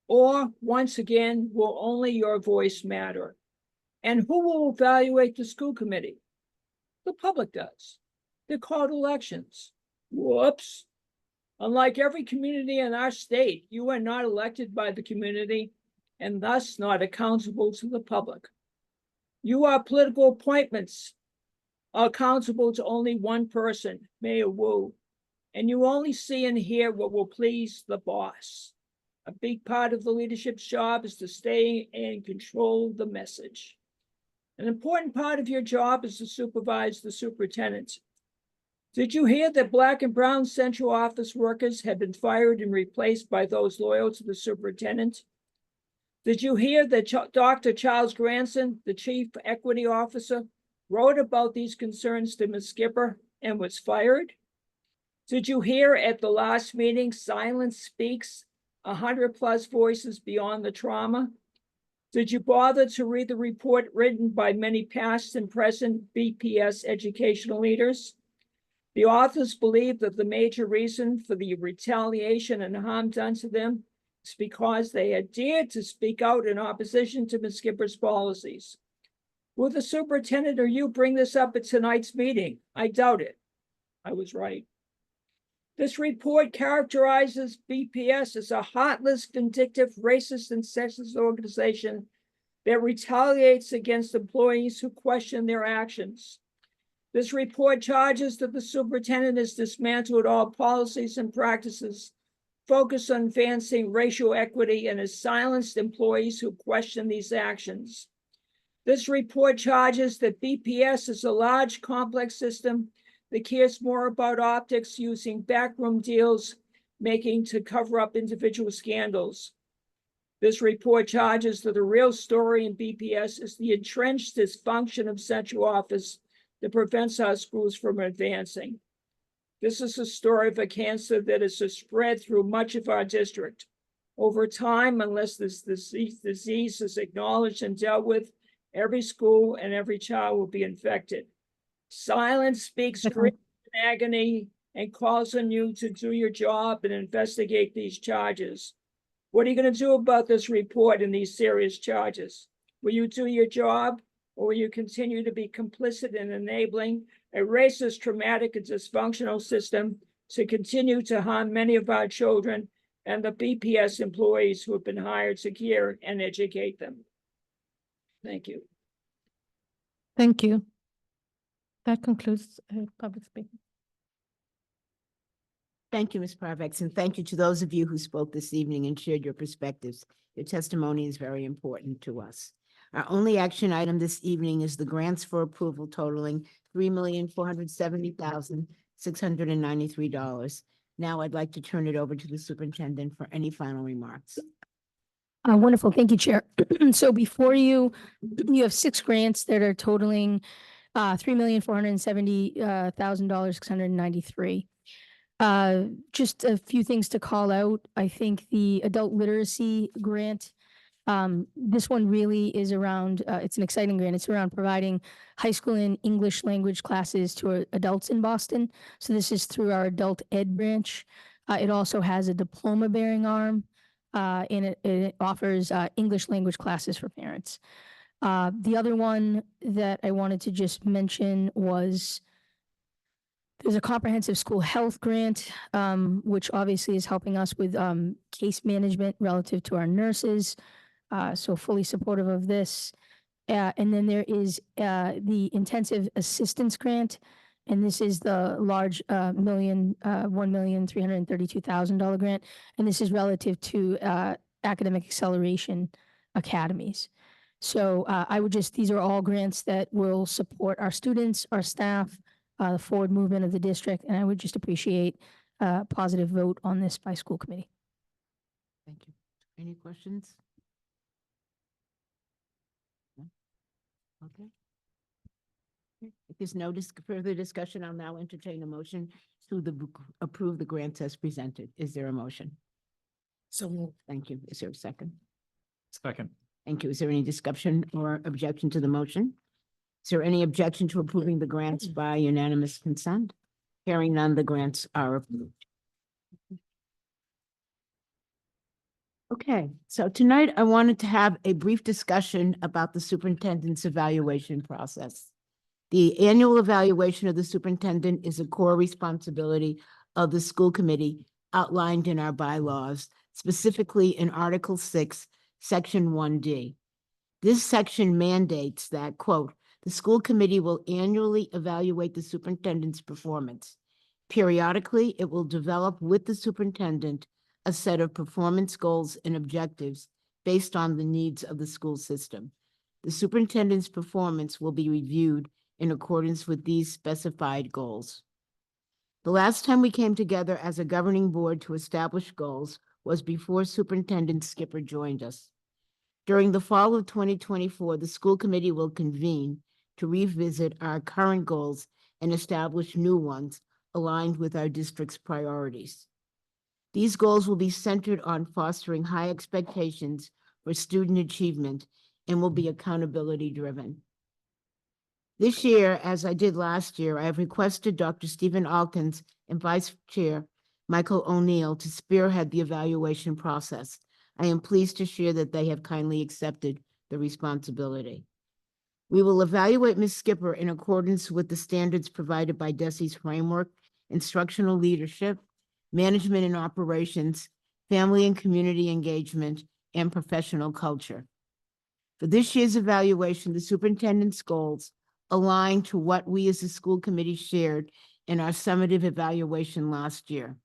Or, once again, will only your voice matter? And who will evaluate the school committee? The public does. They're called elections. Whoops. Unlike every community in our state, you are not elected by the community and thus not accountable to the public. You are political appointments accountable to only one person, Mayor Wu, and you only see and hear what will please the boss. A big part of the leadership's job is to stay and control the message. An important part of your job is to supervise the superintendent. Did you hear that Black and Brown central office workers have been fired and replaced by those loyal to the superintendent? Did you hear that Dr. Charles Granson, the Chief Equity Officer, wrote about these concerns to Ms. Skipper and was fired? Did you hear at the last meeting, silence speaks, 100+ voices beyond the trauma? Did you bother to read the report written by many past and present BPS educational leaders? The authors believe that the major reason for the retaliation and harm done to them is because they had dared to speak out in opposition to Ms. Skipper's policies. Will the superintendent or you bring this up at tonight's meeting? I doubt it. I was right. This report characterizes BPS as a heartless, vindictive, racist, and sexist organization that retaliates against employees who question their actions. This report charges that the superintendent has dismantled all policies and practices focused on advancing racial equity and has silenced employees who question these actions. This report charges that BPS is a large, complex system that cares more about optics, using backroom deals making to cover up individual scandals. This report charges that the real story in BPS is the entrenched dysfunction of central office that prevents our schools from advancing. This is a story of a cancer that is spread through much of our district. Over time, unless this disease is acknowledged and dealt with, every school and every child will be infected. Silence speaks grief and agony and calls on you to do your job and investigate these charges. What are you going to do about this report and these serious charges? Will you do your job, or will you continue to be complicit in enabling a racist, traumatic, and dysfunctional system to continue to harm many of our children and the BPS employees who have been hired to care and educate them? Thank you. Thank you. That concludes public speaking. Thank you, Ms. Parvex, and thank you to those of you who spoke this evening and shared your perspectives. Your testimony is very important to us. Our only action item this evening is the grants for approval totaling $3,470,693. Now I'd like to turn it over to the superintendent for any final remarks. Wonderful. Thank you, Chair. So before you, you have 6 grants that are totaling $3,470,693. Just a few things to call out. I think the adult literacy grant, this one really is around, it's an exciting grant. It's around providing high school and English language classes to adults in Boston. So this is through our adult ed branch. It also has a diploma bearing arm, and it offers English language classes for parents. The other one that I wanted to just mention was there's a comprehensive school health grant, which obviously is helping us with case management relative to our nurses. So fully supportive of this. And then there is the intensive assistance grant, and this is the large $1,332,000 grant, and this is relative to academic acceleration academies. So I would just, these are all grants that will support our students, our staff, the forward movement of the district, and I would just appreciate a positive vote on this by school committee. Thank you. Any questions? No? Okay. If there's no further discussion, I'll now entertain a motion to approve the grants as presented. Is there a motion? So moved. Thank you. Is there a second? Second. Thank you. Is there any discussion or objection to the motion? Is there any objection to approving the grants by unanimous consent? Hearing none, the grants are approved. Okay, so tonight I wanted to have a brief discussion about the superintendent's evaluation process. The annual evaluation of the superintendent is a core responsibility of the school committee outlined in our bylaws, specifically in Article 6, Section 1D. This section mandates that, quote, the school committee will annually evaluate the superintendent's performance. Periodically, it will develop with the superintendent a set of performance goals and objectives based on the needs of the school system. The superintendent's performance will be reviewed in accordance with these specified goals. The last time we came together as a governing board to establish goals was before Superintendent Skipper joined us. During the fall of 2024, the school committee will convene to revisit our current goals and establish new ones aligned with our district's priorities. These goals will be centered on fostering high expectations for student achievement and will be accountability driven. This year, as I did last year, I have requested Dr. Stephen Alkins and Vice Chair Michael O'Neill to spearhead the evaluation process. I am pleased to share that they have kindly accepted the responsibility. We will evaluate Ms. Skipper in accordance with the standards provided by DESE's framework, instructional leadership, management and operations, family and community engagement, and professional culture. For this year's evaluation, the superintendent's goals align to what we as a school committee shared in our summative evaluation last year.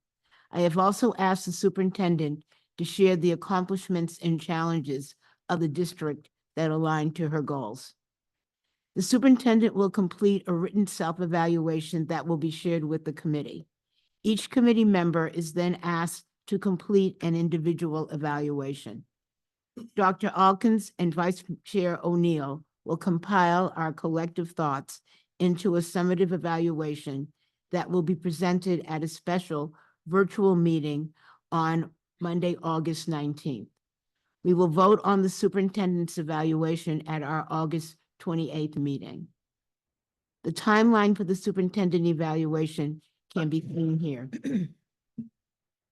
I have also asked the superintendent to share the accomplishments and challenges of the district that align to her goals. The superintendent will complete a written self-evaluation that will be shared with the committee. Each committee member is then asked to complete an individual evaluation. Dr. Alkins and Vice Chair O'Neill will compile our collective thoughts into a summative evaluation that will be presented at a special virtual meeting on Monday, August 19th. We will vote on the superintendent's evaluation at our August 28th meeting. The timeline for the superintendent evaluation can be seen here.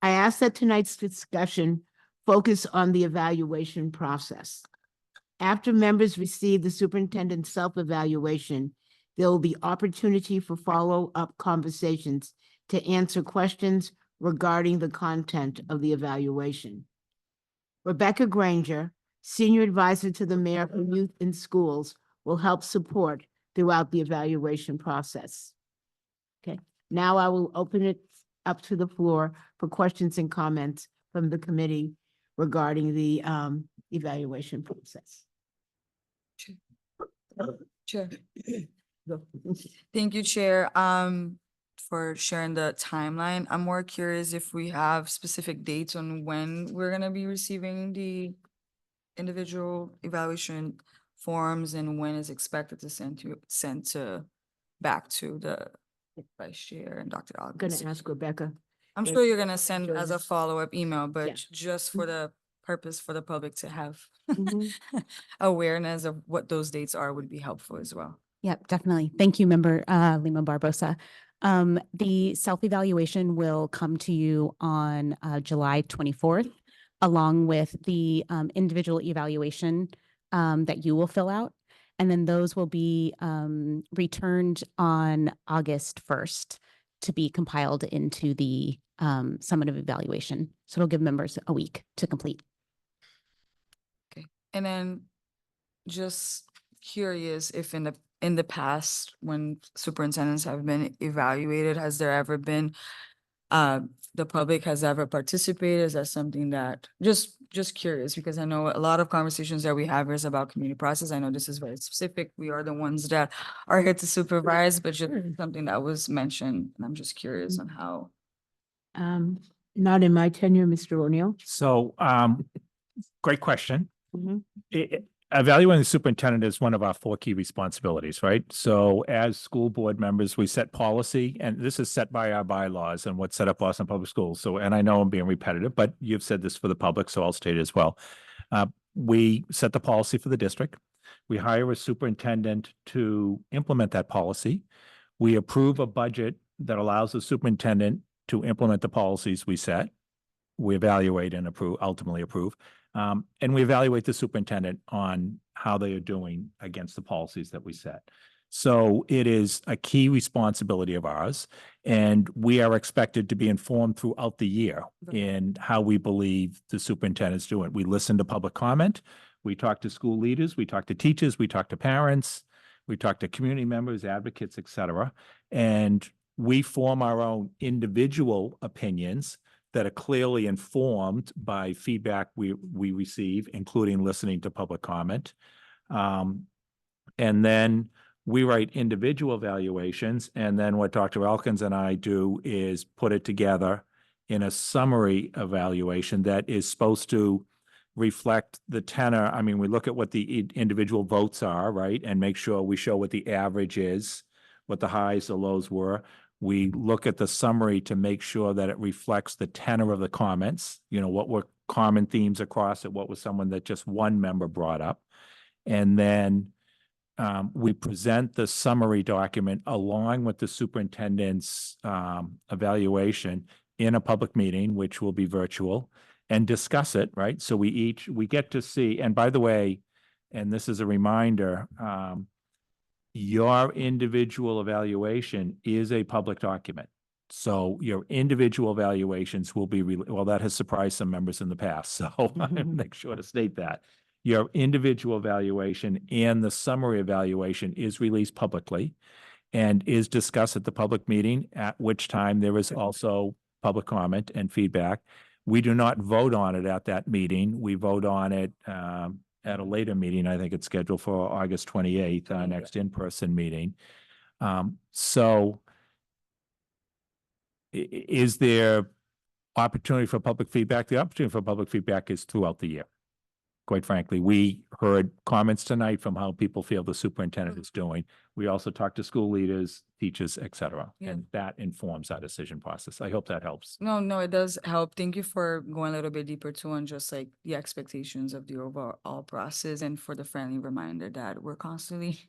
I ask that tonight's discussion focus on the evaluation process. After members receive the superintendent's self-evaluation, there will be opportunity for follow-up conversations to answer questions regarding the content of the evaluation. Rebecca Granger, Senior Advisor to the Mayor for Youth in Schools, will help support throughout the evaluation process. Okay, now I will open it up to the floor for questions and comments from the committee regarding the evaluation process. Chair. Thank you, Chair, for sharing the timeline. I'm more curious if we have specific dates on when we're gonna be receiving the individual evaluation forms and when is expected to send to back to the Vice Chair and Dr. I'm gonna Alkins. ask Rebecca. I'm if- sure you're gonna send join as a us. follow-up email, Yeah. but just for the purpose for the public to have Mhm. awareness of what those dates are would be helpful as well. Yep, definitely. Thank you, Member Lima Barbosa. The self-evaluation will come to you on July 24th, along with the individual evaluation that you will fill out. And then those will be returned on August 1st to be compiled into the summative evaluation. So it'll give members a week to complete. Okay, and then just curious if in the past, when superintendents have been evaluated, has there ever been the public has ever participated? Is that something that just curious, because I know a lot of conversations that we have is about community process. I know this is very specific. We are the ones that are here to supervise, but just something that was mentioned, and I'm just curious on how. Not in my tenure, Mr. O'Neill. So, great question. Mhm. Evaluating the superintendent is one of our 4 key responsibilities, right? So as school board members, we set policy, and this is set by our bylaws and what's set up Boston Public Schools. So, and I know I'm being repetitive, but you've said this for the public, so I'll state it as well. We set the policy for the district. We hire a superintendent to implement that policy. We approve a budget that allows the superintendent to implement the policies we set. We evaluate and approve, ultimately approve. And we evaluate the superintendent on how they are doing against the policies that we set. So it is a key responsibility of ours, and we are expected to be informed throughout the year in how we believe the superintendent's doing. We listen to public comment, we talk to school leaders, we talk to teachers, we talk to parents, we talk to community members, advocates, et cetera, and we form our own individual opinions that are clearly informed by feedback we receive, including listening to public comment. And then we write individual evaluations, and then what Dr. Elkins and I do is put it together in a summary evaluation that is supposed to reflect the tenor. I mean, we look at what the individual votes are, right? And make sure we show what the average is, what the highs, the lows were. We look at the summary to make sure that it reflects the tenor of the comments, you know, what were common themes across it, what was someone that just one member brought up. And then we present the summary document along with the superintendent's evaluation in a public meeting, which will be virtual, and discuss it, right? So we get to see, and by the way, and this is a reminder, your individual evaluation is a public document. So your individual evaluations will be, well, that has surprised some members in the past, so I make sure to state that. Your individual evaluation and the summary evaluation is released publicly and is discussed at the public meeting, at which time there is also public comment and feedback. We do not vote on it at that meeting. We vote on it at a later meeting. I think it's scheduled for August 28th, our next in-person meeting. So is there opportunity for public feedback? The opportunity for public feedback is throughout the year. Quite frankly, we heard comments tonight from how people feel the superintendent is doing. We also talked to school leaders, teachers, et cetera, and that informs our decision process. I hope that helps. No, it does help. Thank you for going a little bit deeper too on just like the expectations of the overall process, and for the friendly reminder that we're constantly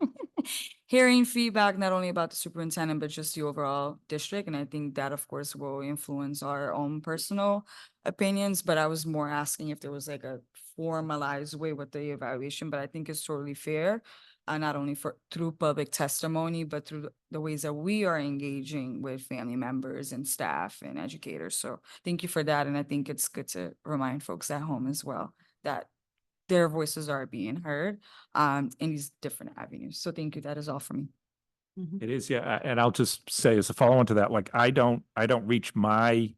hearing feedback not only about the superintendent, but just the overall district. And I think that, of course, will influence our own personal opinions. But I was more asking if there was like a formalized way with the evaluation, but I think it's totally fair. Not only through public testimony, but through the ways that we are engaging with family members and staff and educators. So thank you for that. And I think it's good to remind folks at home as well that their voices are being heard in these different avenues. So thank you. That is all for me. It is, yeah, and I'll just say as a follow-on to that, like I don't reach my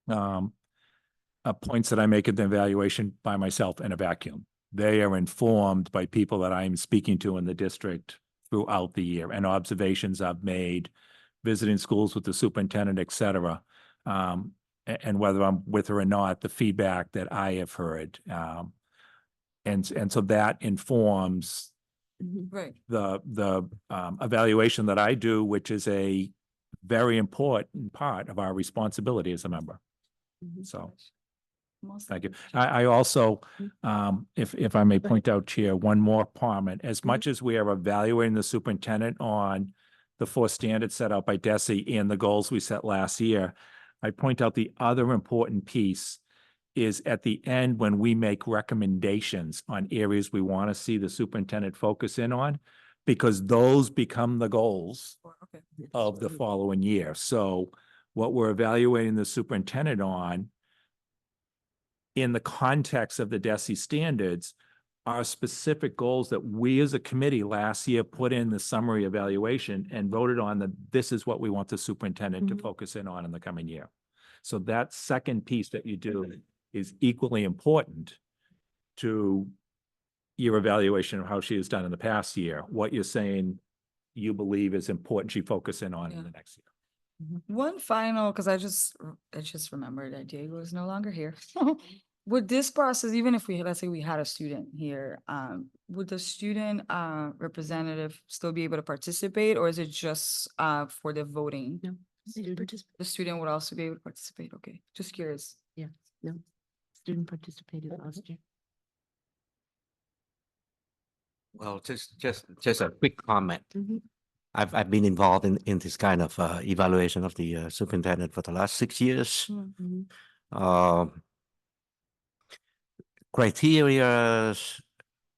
points that I make in the evaluation by myself in a vacuum. They are informed by people that I'm speaking to in the district throughout the year and observations I've made, visiting schools with the superintendent, et cetera. And whether I'm with her or not, the feedback that I have heard. And so that informs Right. the evaluation that I do, which is a very important part of our responsibility as a member. So, thank you. I also, if I may point out, Chair, one more comment. As much as we are evaluating the superintendent on the 4 standards set out by DESI and the goals we set last year, I point out the other important piece is at the end when we make recommendations on areas we want to see the superintendent focus in on, because those become the goals of the following year. So what we're evaluating the superintendent on in the context of the DESI standards are specific goals that we as a committee last year put in the summary evaluation and voted on that this is what we want the superintendent to focus in on in the coming year. So that second piece that you do is equally important to your evaluation of how she has done in the past year, what you're saying you believe is important she focus in on in the next year. One final, because I just remembered that Diego is no longer here. Would this process, even if let's say we had a student here, would the student representative still be able to participate, or is it just for the voting? No. The student would also be able to participate. Okay, just curious. Yeah, no. Student participated last year. Well, just a quick comment. I've been involved in this kind of evaluation of the superintendent for the last 6 years. Criteria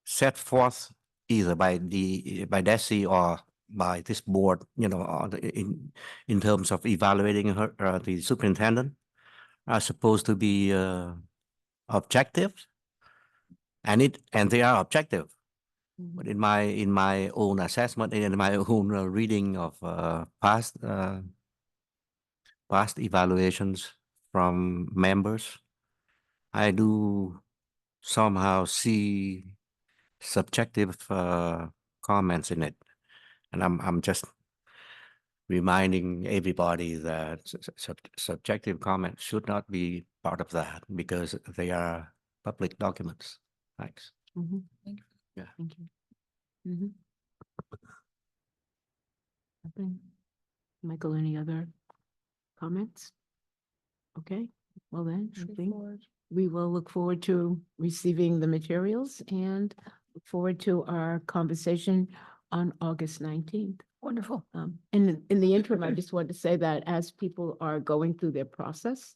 set forth either by DESI or by this board, in terms of evaluating the superintendent, are supposed to be objective, and they are objective. But in my own assessment and in my own reading of past evaluations from members, I do somehow see subjective comments in it, and I'm just reminding everybody that subjective comments should not be part of that because they are public documents. Thanks. Yeah. Thank you. Nothing. Michael, any other comments? Okay, well then, I think we will look forward to receiving the materials and look forward to our conversation on August 19th. Wonderful. In the interim, I just wanted to say that as people are going through their process,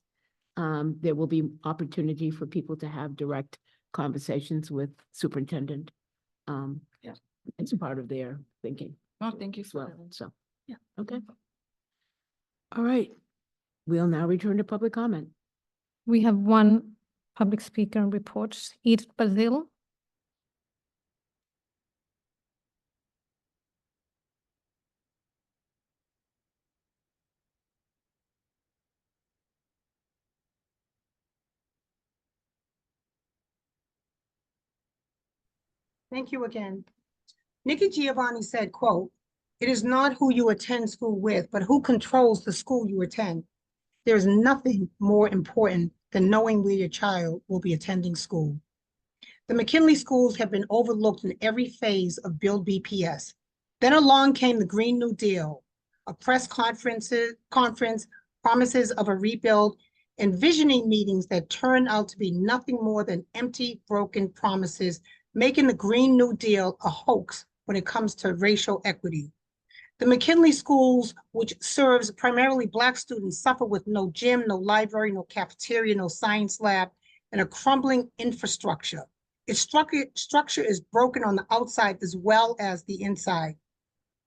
there will be opportunity for people to have direct conversations with superintendent. It's part of their thinking. Oh, thank you as well. for that. So, Yeah. okay. All right. We'll now return to public comment. We have one public speaker and reports, Edith Bazil. Thank you again. Nikki Giovanni said, quote, "It is not who you attend school with, but who controls the school you attend. There is nothing more important than knowing where your child will be attending school." The McKinley schools have been overlooked in every phase of Build BPS. Then along came the Green New Deal, a press conference, promises of a rebuild, and visioning meetings that turned out to be nothing more than empty, broken promises, making the Green New Deal a hoax when it comes to racial equity. The McKinley schools, which serves primarily Black students, suffer with no gym, no library, no cafeteria, no science lab, and a crumbling infrastructure. Its structure is broken on the outside as well as the inside.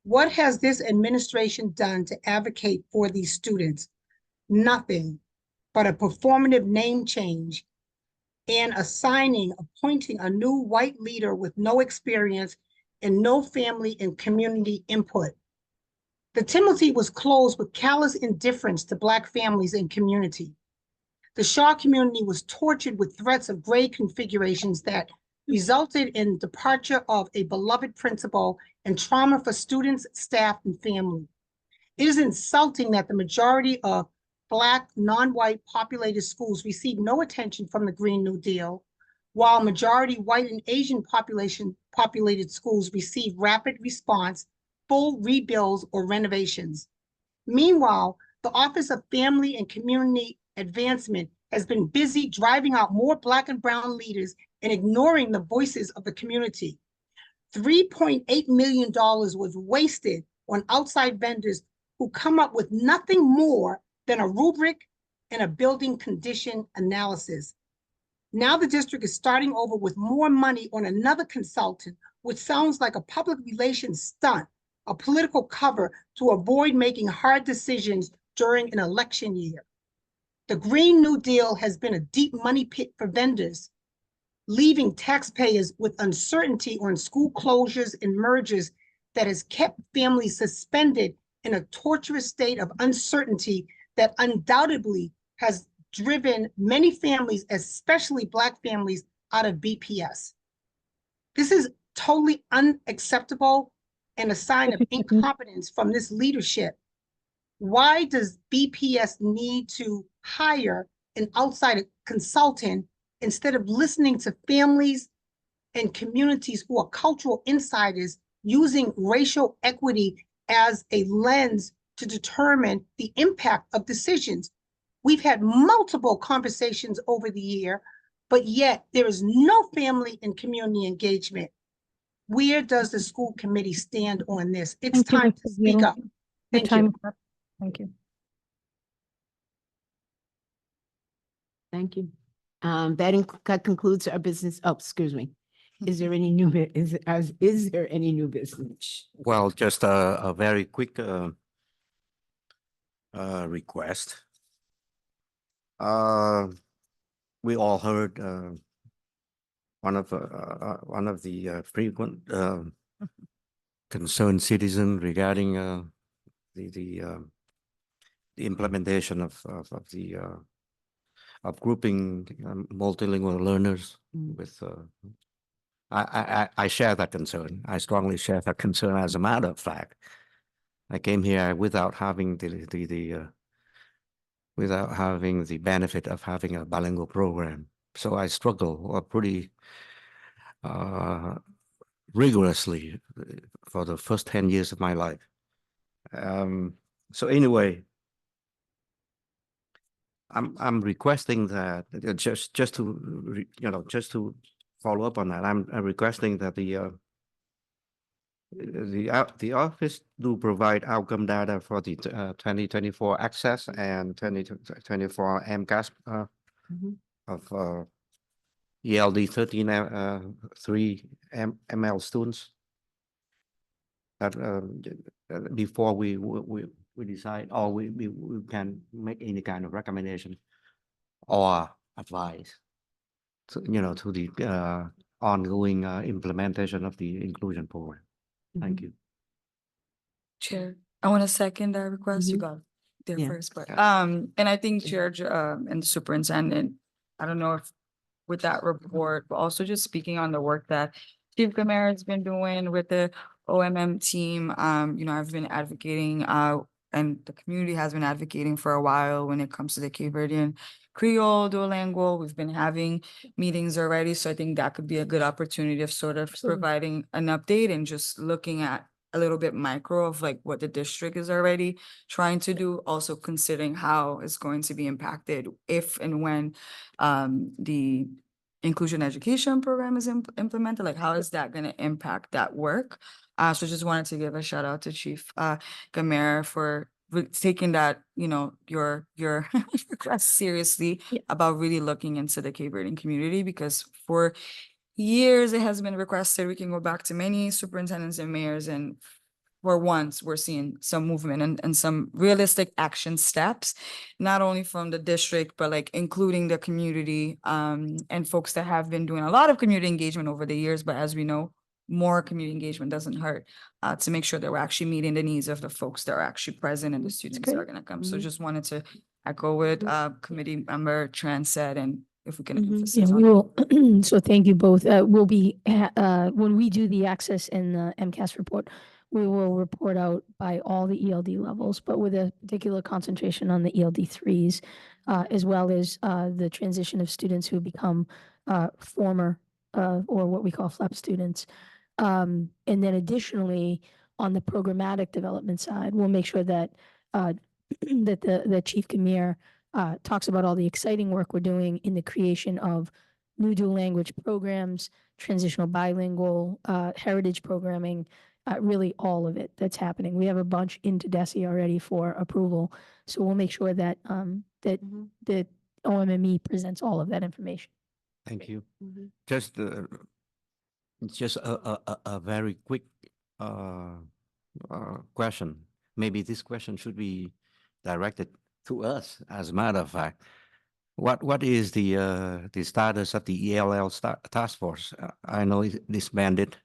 What has this administration done to advocate for these students? Nothing but a performative name change and appointing a new white leader with no experience and no family and community input. The Timothy was closed with callous indifference to Black families and community. The Shaw community was tortured with threats of grade configurations that resulted in departure of a beloved principal and trauma for students, staff, and family. It is insulting that the majority of Black, non-white populated schools receive no attention from the Green New Deal, while majority white and Asian populated schools receive rapid response, full rebuilds or renovations. Meanwhile, the Office of Family and Community Advancement has been busy driving out more Black and brown leaders and ignoring the voices of the community. $3.8 million was wasted on outside vendors who come up with nothing more than a rubric and a building condition analysis. Now the district is starting over with more money on another consultant, which sounds like a public relations stunt, a political cover to avoid making hard decisions during an election year. The Green New Deal has been a deep money pit for vendors, leaving taxpayers with uncertainty on school closures and mergers that has kept families suspended in a torturous state of uncertainty that undoubtedly has driven many families, especially Black families, out of BPS. This is totally unacceptable and a sign of incompetence from this leadership. Why does BPS need to hire an outside consultant instead of listening to families and communities who are cultural insiders using racial equity as a lens to determine the impact of decisions? We've had multiple conversations over the year, but yet there is no family and community engagement. Where does the school committee stand on this? It's Thank you, time to Mr. speak Zero. up. Your Thank time you. is up. Thank you. Thank you. That concludes our business. Oh, excuse me. Is there any new, is there any new business? Well, just a very quick request. We all heard one of the frequent concerned citizen regarding the implementation of grouping multilingual learners with. I share that concern. I strongly share that concern. As a matter of fact, I came here without having without having the benefit of having a bilingual program. So I struggle pretty rigorously for the first 10 years of my life. So anyway, I'm requesting that just to just to follow up on that. I'm requesting that the office do provide outcome data for the 2024 access and 2024 MCAS of ELD 13 3 ML students. That before we decide, or we can make any kind of recommendation or advice to to the ongoing implementation of the inclusion program. Thank you. Chair, I want to second that request. You got there Yeah. first, but and I think Chair and the superintendent, I don't know if with that report, but also just speaking on the work that Chief Gamera has been doing with the OMM team. I've been advocating and the community has been advocating for a while when it comes to the Cape Verdean Creole duolingual. We've been having meetings already, so I think that could be a good opportunity of sort of providing an update and just looking at a little bit micro of like what the district is already trying to do, also considering how it's going to be impacted if and when the inclusion education program is implemented, like how is that going to impact that work? So just wanted to give a shout out to Chief Gamera for taking that, your request seriously about really looking into the Cape Verdean community, because for years it has been requested. We can go back to many superintendents and mayors, and for once we're seeing some movement and some realistic action steps, not only from the district, but like including the community and folks that have been doing a lot of community engagement over the years. But as we know, more community engagement doesn't hurt, to make sure that we're actually meeting the needs of the folks that are actually present and the students that are great. gonna come. So just wanted to echo what committee member Tran said, and if we can emphasize Yeah, on we will. So thank you both. We'll be, when we do the access and the MCAS report, we will report out by all the ELD levels, but with a particular concentration on the ELD threes, as well as the transition of students who become former or what we call FLEP students. And then additionally, on the programmatic development side, we'll make sure that that the Chief Camille talks about all the exciting work we're doing in the creation of new dual language programs, transitional bilingual, heritage programming, really all of it that's happening. We have a bunch into DESE already for approval. So we'll make sure that that OMME presents all of that information. Thank you. Just a very quick question. Maybe this question should be directed to us, as a matter of fact. What is the status of the ELL task force? I know it's disbanded.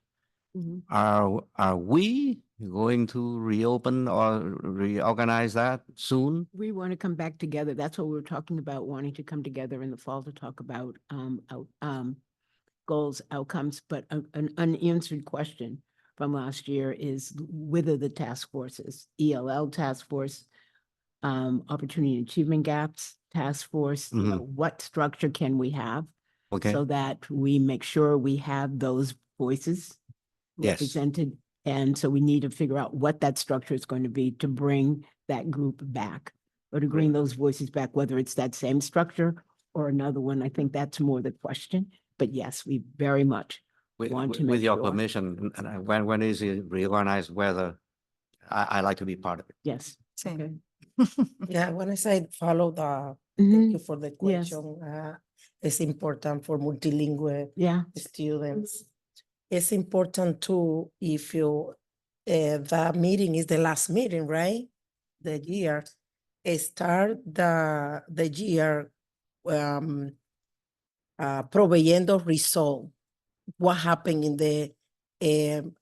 Are we going to reopen or reorganize that soon? We want to come back together. That's what we were talking about, wanting to come together in the fall to talk about goals, outcomes, but an unanswered question from last year is whether the task forces, ELL task force, opportunity and achievement gaps task force, you know, what structure can we have? Okay. So that we make sure we have those voices Yes. represented. And so we need to figure out what that structure is going to be to bring that group back, or to bring those voices back, whether it's that same structure or another one. I think that's more the question. But yes, we very much want to make With your sure. permission, when is it reorganized, whether I like to be part of it? Yes. Same. Okay. Yeah, when I say follow the, Mhm. thank you for the Yes. question. It's important for multilingual Yeah. students. It's important too, if you, the meeting is the last meeting, right? The year, start the year, proveyendo result. What happened in the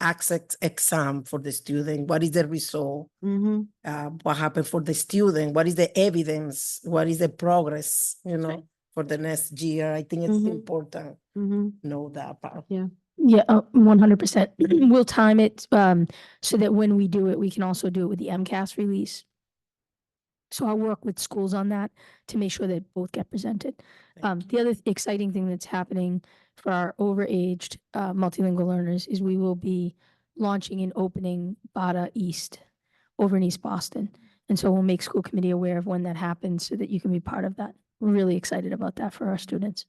access exam for the student? What is the result? What happened for the student? What is the evidence? What is the progress, you know, right. for the next year? I think it's important know that part. Yeah. Yeah, 100%. We'll time it so that when we do it, we can also do it with the MCAS release. So I'll work with schools on that to make sure that both get presented. The other exciting thing that's happening for our overaged multilingual learners is we will be launching and opening BADA East over in East Boston. And so we'll make school committee aware of when that happens so that you can be part of that. We're really excited about that for our students.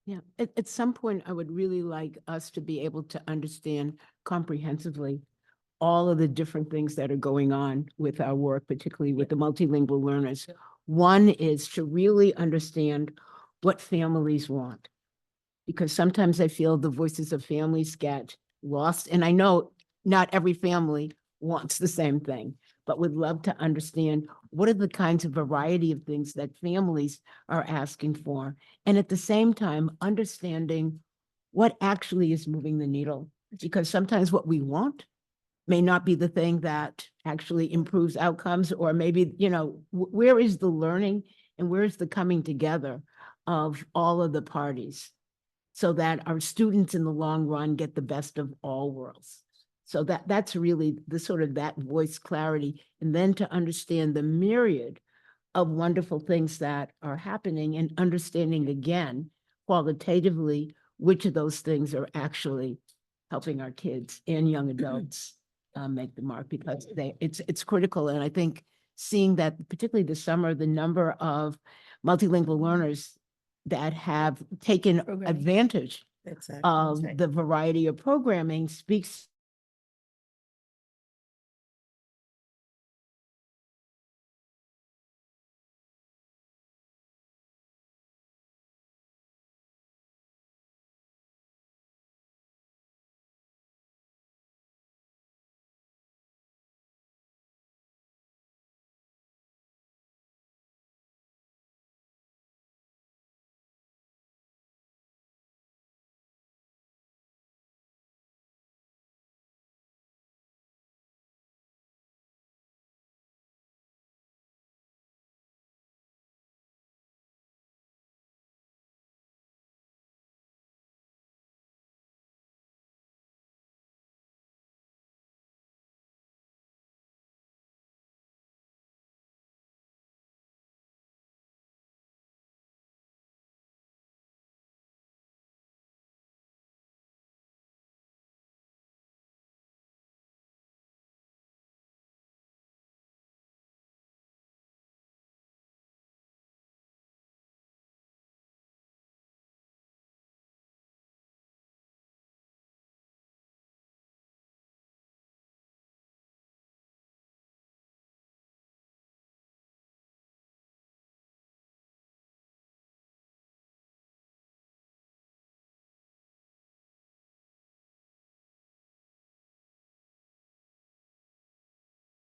Yeah, at some point, I would really like us to be able to understand comprehensively all of the different things that are going on with our work, particularly with the multilingual learners. One is to really understand what families want, because sometimes I feel the voices of families get lost. And I know not every family wants the same thing, but would love to understand what are the kinds of variety of things that families are asking for. And at the same time, understanding what actually is moving the needle, because sometimes what we want may not be the thing that actually improves outcomes, or maybe, you know, where is the learning and where is the coming together of all of the parties so that our students in the long run get the best of all worlds. So that's really the sort of that voice clarity, and then to understand the myriad of wonderful things that are happening, and understanding again qualitatively which of those things are actually helping our kids and young adults make the mark, because it's critical. And I think seeing that, particularly this summer, the number of multilingual learners that have taken advantage Exactly. of the variety of programming speaks